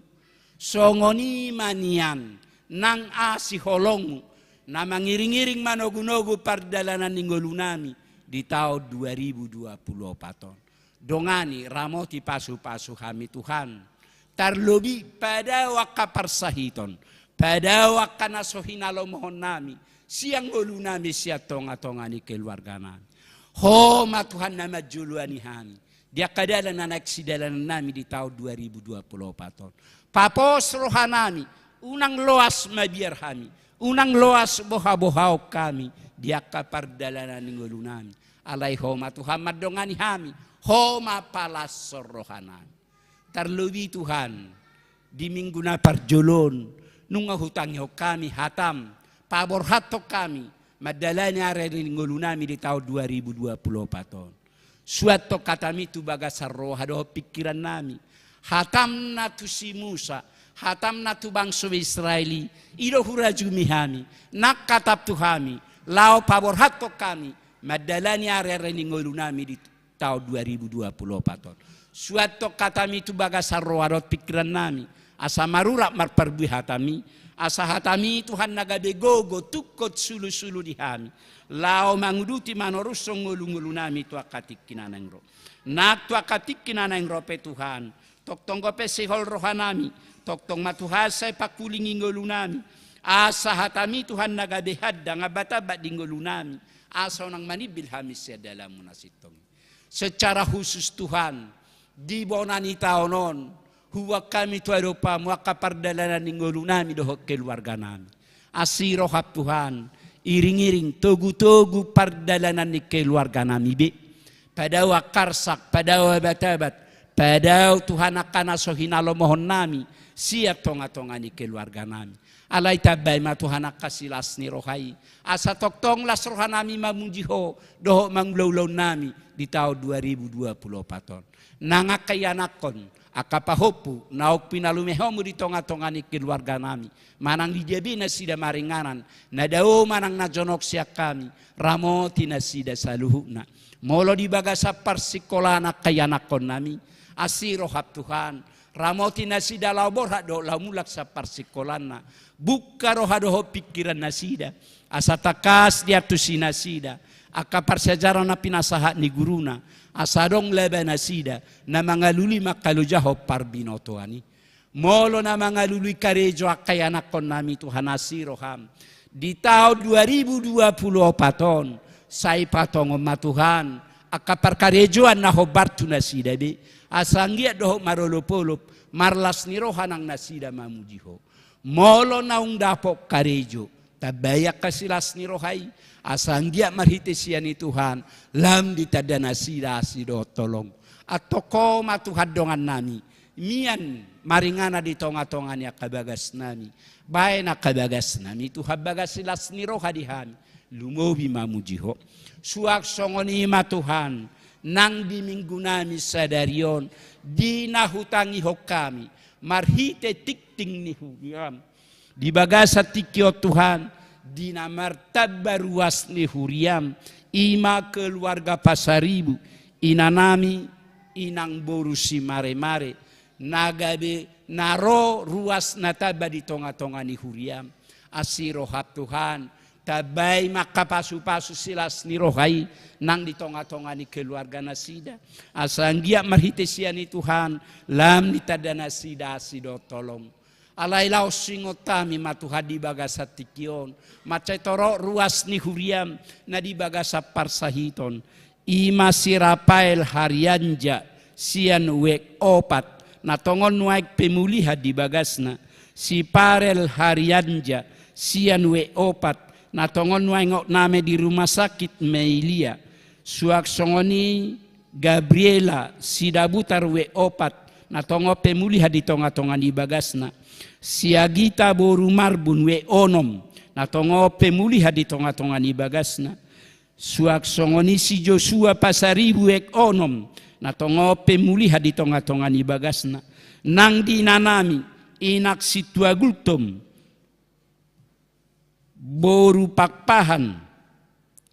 Songoni manian. Nang asi holong. Na mangiring-iring manogu-nogu pardalanan ninggolu nami. Di tahun 2024. Dongani ramoti pasu-pasu hami Tuhan. Tarlobi pada wakaparsahiton. Pada wakanasohinalo mohon nami. Siang ulu nami siat tonga-tongani keluarga nami. Homa Tuhan nama juluani hami. Dia kadalan anak sidalan nami di tahun 2024. Papos rohanami. Unang loas mabiar kami. Unang loas boha-bohau kami. Dia kapardalanan ngulu nami. Alai homa Tuhan madongani hami. Homa palas rohanami. Terlebih Tuhan. Di minggu na parjolon. Nunga hutangyo kami hatam. Pabor hatok kami. Madalani areri ngulu nami di tahun 2024. Suatu katami tu bagasar roha doho pikiran nami. Hatam na tu si Musa. Hatam na tu bangsa Israeli. Ido hurajumi hami. Nak katap tu hami. Lao pabor hatok kami. Madalani areri ngulu nami di tahun 2024. Suatu katami tu bagasar roha doho pikiran nami. Asa marurak marperbi hatami. Asa hatami Tuhan nagabegogo tukot sulu-sulu di hami. Lao manguduti manorusong ngulu-ngulu nami tu akatik kinanang ro. Nak tu akatik kinanang ro pe Tuhan. Tok tonggo pe sihol rohanami. Tok tong matuhasay pakulingi ngulu nami. Asa hatami Tuhan nagabehadda ngabatabat di ngulu nami. Asa nang manibil hami siya dalam munasitong. Secara khusus Tuhan. Di bonani taonon. Huwa kami tuado pamu akapardalanan ninggolu nami dohok keluarga nami. Asiro hap Tuhan. Iring-iring togu-togu pardalanan ni keluarga nami be. Padawa karsak, padawa batabat. Padaw Tuhan akan asohinalo mohon nami. Siap tonga-tonga ni keluarga nami. Alay tabay ma Tuhan akasilas ni rohai. Asa toktong las rohan nami mamunjiho. Dohok manglulaw nami di tahun 2024. Nangakayanakon. Akapahopu naok pinalumehomu di tonga-tonga ni keluarga nami. Manang dijabi na sida maringanan. Nadao manang najonok siya kami. Ramoti na sida saluhuna. Molo di bagasa parsikolana kayanakon nami. Asiro hap Tuhan. Ramoti na sida laubor do laumulak sa parsikolana. Buka rohadoho pikiran na sida. Asa takas dia tu sinasida. Akaparsajaran na pinasahat ni guruna. Asadong leba na sida na mga luli makalujaho parbinotoani. Molo na mga luli karejo akayanakon nami Tuhan asiroham. Di tahun 2024 say patong matuhan akaparkarejoan na hobartu na sida be. Asanggiat doho marolopolop marlas ni rohanang nasida mamujiho. Molo na undapok karejo tabayak kasilas ni rohai. Asanggia marhite siya ni Tuhan. Lam ditadana sida sido tolong. At toko matuhadongan nami. mian maringana di tonga-tonganya kabagas nami. Bae na kabagas nami tu habagas silas ni roha dihami. Lumobi mamujiho. Suak songoni ma Tuhan. Nang di minggu nami sadarion. Di nahutangi hokami. Marhite tikting ni huriam. Di bagasa tikyo Tuhan. Di namartaba ruas ni huriam. Ima keluarga Pasaribu. Inanami. Inang borusi mare-mare. Nagabe naro ruas nataba di tonga-tonga ni huriam. Asirohap Tuhan. Tabay makapasu-pasu silas ni rohai. Nang di tonga-tonga ni keluarga nasida. Asanggia marhitesian ni Tuhan. Lam ni tada nasida asido tolong. Alailau singotami matuha di bagasa tikion. Macetoro ruas ni huriam. Na di bagasa parsahiton. Ima si Rafael Haryanja. Sian wek opat. Natongon nuaik pemulihan di bagasna. Si Parel Haryanja. Sian we opat. Natongon nuaik name di rumah sakit Meilia. Suak songoni Gabriela. Si Dabutar we opat. Natongo pemulihan di tonga-tonga di bagasna. Si Agita Boru Marbun we onom. Natongo pemulihan di tonga-tonga di bagasna. Suak songoni si Joshua Pasaribu ek onom. Natongo pemulihan di tonga-tonga ni bagasna. Nang dinanami inak si Tuagultom. Boru pakpahan.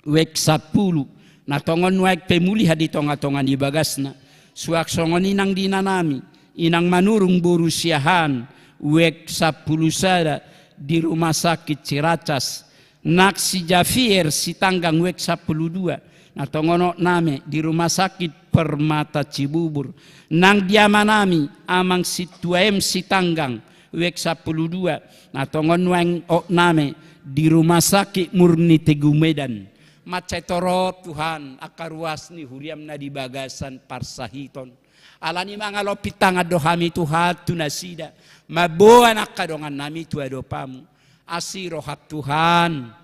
Wek 10. Natongon wek pemulihan di tonga-tonga ni bagasna. Suak songoni nang dinanami. Inang manurung boru siahan. Wek 10 sada di rumah sakit Ciracas. Nak si Javier si tanggang wek 12. Natongono name di rumah sakit Permata Cibubur. Nang diamanami amang si tuaem si tanggang wek 12. Natongon weng name di rumah sakit Murni Teguh Medan. Macetoro Tuhan akaruas ni huriam na di bagasan parsahiton. Alani mangalo pitanga dohami Tuhan tunasida. Maboa nakadongan nami tuadopamu. Asirohat Tuhan.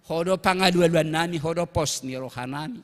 Hodo pangadualuan nami, hodo pos ni rohanami.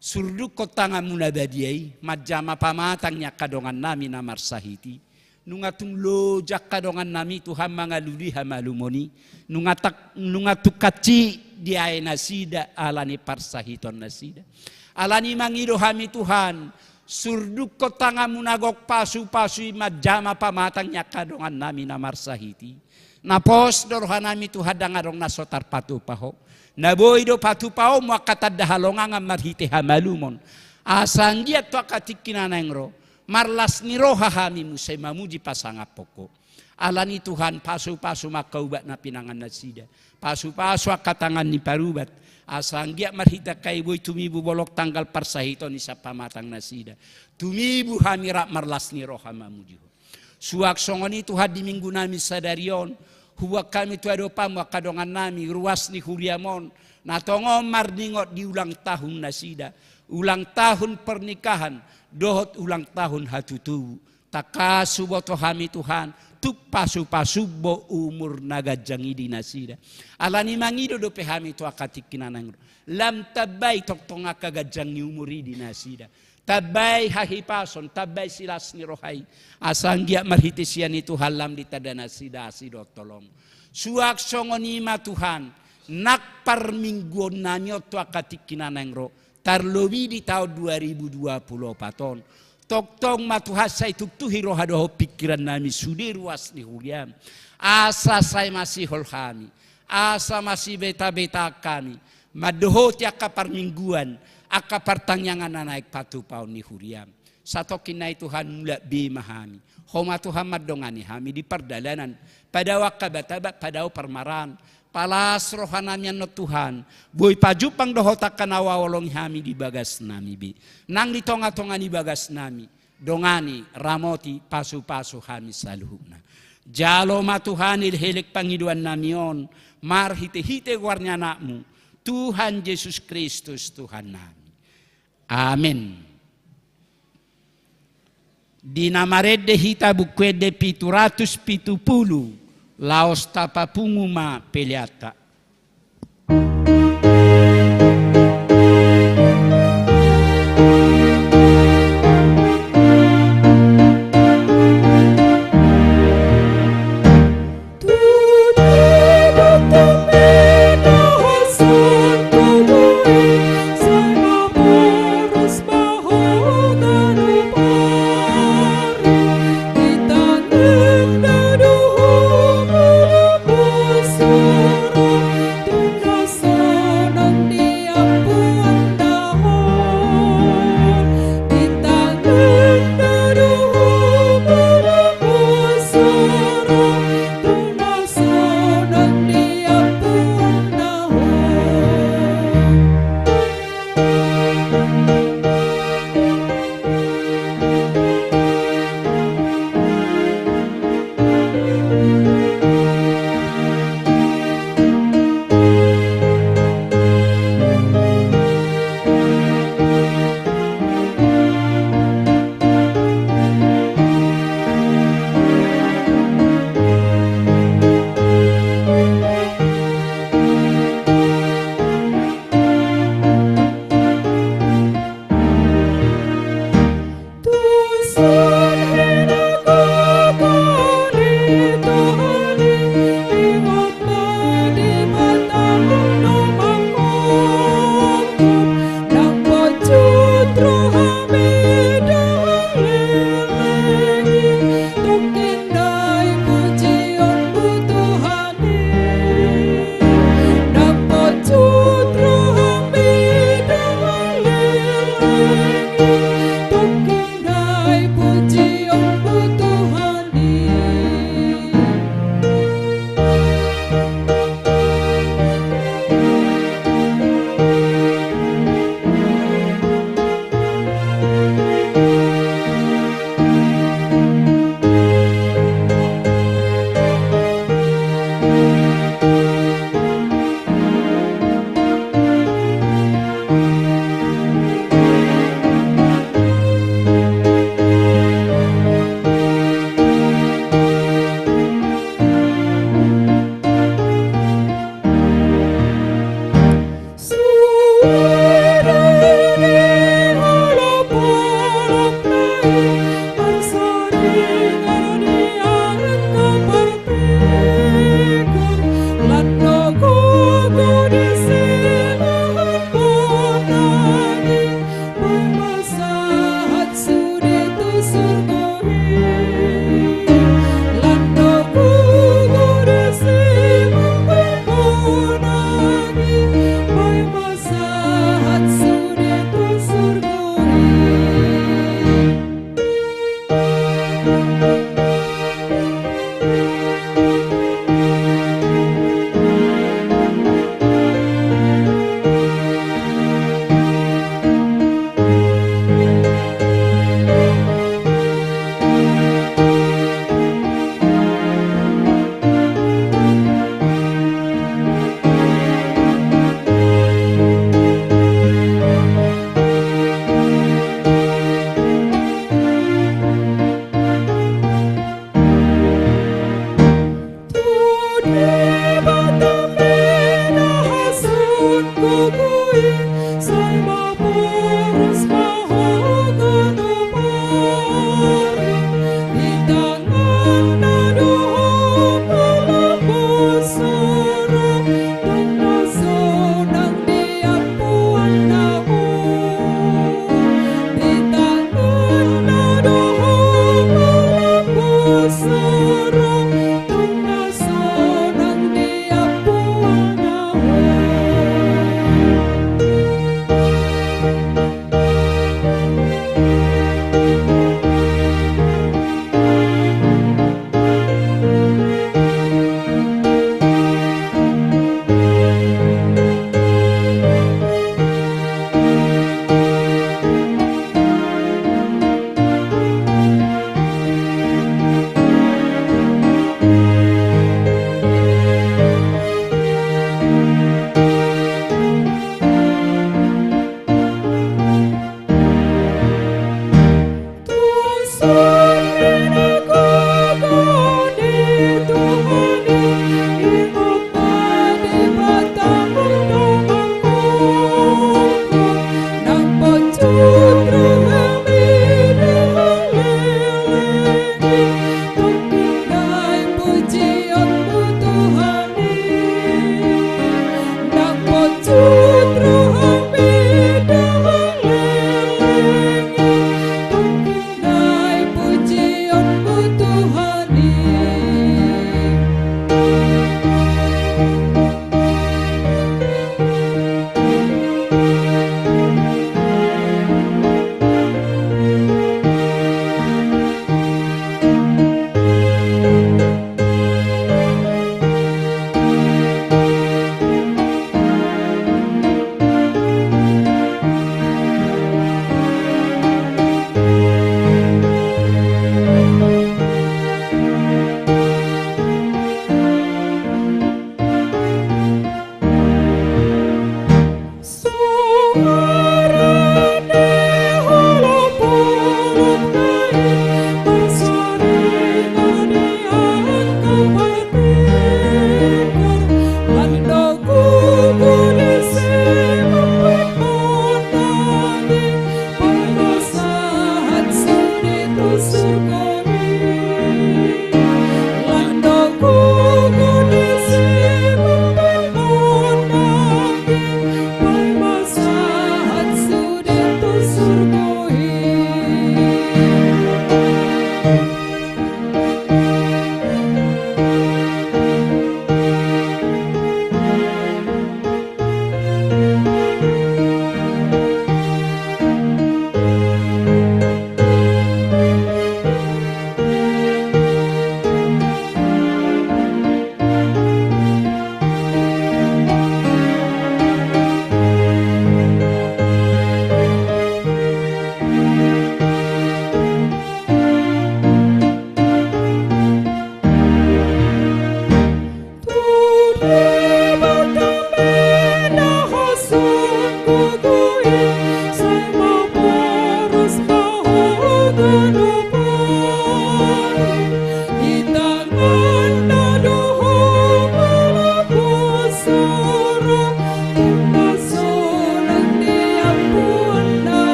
Surdu kotanga munabadiai, majama pamatangnya kadongan nami namar sahiti. Nungatung lojak kadongan nami Tuhan mangaluli hamalumoni. Nungatuk kaci diae nasida alani parsahiton nasida. Alani mangido hami Tuhan. Surdu kotanga munagok pasu-pasu majama pamatangnya kadongan nami namar sahiti. Napos dorohanami Tuhan dangarong nasotar patu paho. Naboy do patu paho muakatad dahalongang marhite hamalumon. Asan dia tu akatikinan engro. Marlas ni roha hami musay mamuji pasangapoko. Alani Tuhan pasu-pasu makaubat na pinangan nasida. Pasu-pasu akatangan ni parubat. Asang dia marhita kaiboy tumibu bolok tanggal parsahiton ni sa pamatang nasida. Tumibu hamirak marlas ni roha mamuji. Suak songoni Tuhan di minggu nami sadarion. Huwag kami tuadopam wakadongan nami ruas ni Huliamon. Natongom marningot di ulang tahun nasida. Ulang tahun pernikahan. Dohot ulang tahun hatutu. Takasuboto hami Tuhan. Tuk pasu-pasu bo umur nagajang di nasida. Alani mangido do pehami tu akatikinanang. Lam tabay toktong akagajang ni umuri di nasida. Tabay hahipason, tabay silas ni rohai. Asanggia marhitisian itu halam di tadana sida asido tolong. Suak songonima Tuhan. Nak parmingguon nanyo tu akatikinanang ro. Tarlobi di tahun 2020 paton. Toktong matuhasay tuktuhi rohadoho pikiran nami sudi ruas ni Huliam. Asa say masih holhami. Asa masih beta-beta kami. Madoho tiak kaparmingguan. Akapartangyangan na naik patu paun ni Huriam. Satokin na Tuhan mula bimahami. Homa Tuhan madongani hami di perdalanan. Pada wakabatabat pada permaran. Palas rohanamnya no Tuhan. Boy pajupang dohotak kanawa wolong hami di bagas nami bi. Nang di tonga-tonga di bagas nami. Dongani ramoti pasu-pasu hami saluhuna. Jalo matuhan ilhelik pangiduan namion. Marhite-hite warnya nakmu. Tuhan Yesus Kristus Tuhan nami. Amin. Di namarede hita bukwede 770 laos tapapunguma peliata.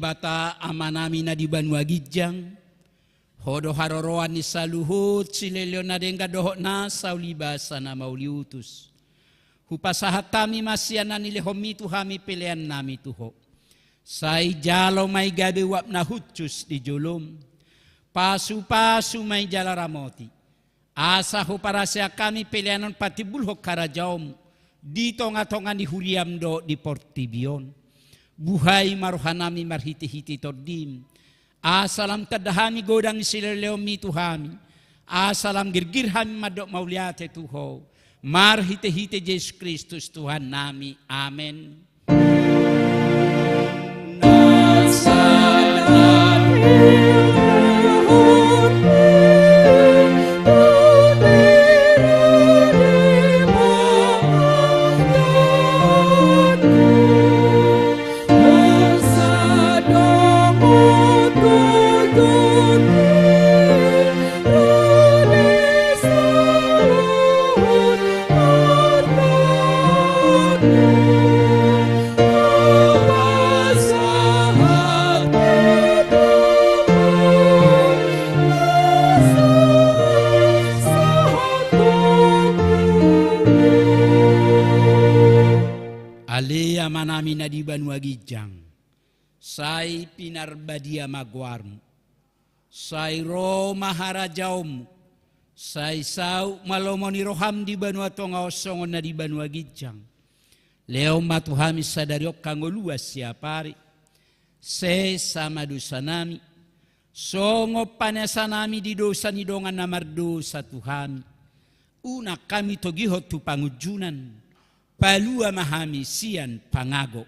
bata amanami na di Banua Gijang. Hodo haroroan ni saluhut silelyo na denga doho na saulibasa na mauliutus. Hupasahat kami masyan na nilihom itu kami pilihan nami tuho. Say jalo may gabi wap na hutsus di julum. Pasu-pasu may jala ramoti. Asa ho para siya kami pilihanon pati bulhok karajawm. Dito nga tongan di huriam do di Portibion. Buhay maruhanami marhiti-hiti tordim. Asalam tadahami godang sileleom itu hami. Asalam girgirhami madok mauliate tuho. Marhiti-hiti Yesus Kristus Tuhan nami. Amen. Manami na di Banua Gijang, say pinarbadia magwarmo, say ro maharajawmo, say saw malomoni roham di Banua Tonga osongon na di Banua Gijang, leo matuhami sadariok kangoluas siapari, se sama dosa nami, songo panasa nami di dosa ni dongan namardosa Tuhami, una kami togihot tu pangujunan, palua mahami sian pangago.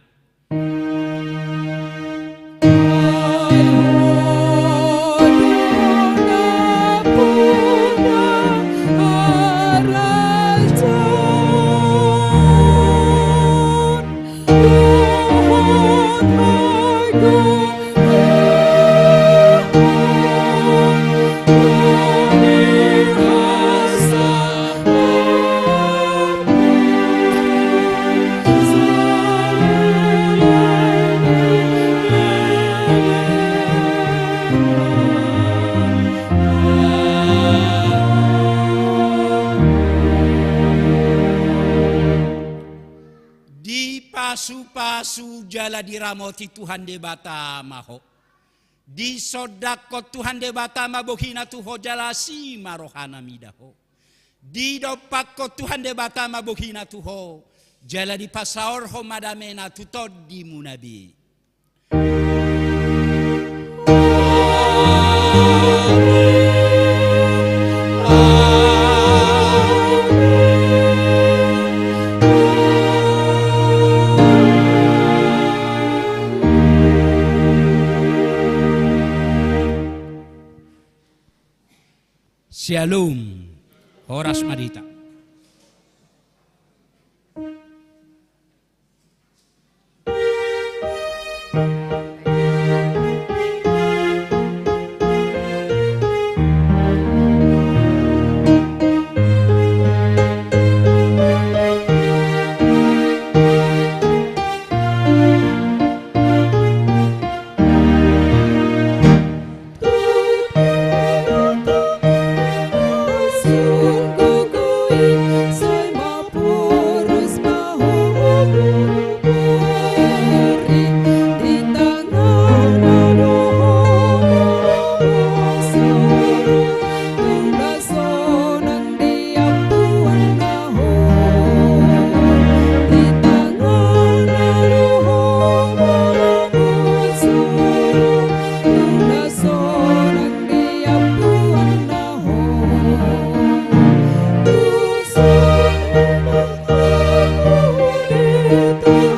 Pasu-pasu jala diramoti Tuhan de bata maho. Di sodakot Tuhan de bata mabohina tuho jala si marohana midaho. Di dopakot Tuhan de bata mabohina tuho jala di pasaor ho madamena tutod di munabi. Shalom, Horas Marita.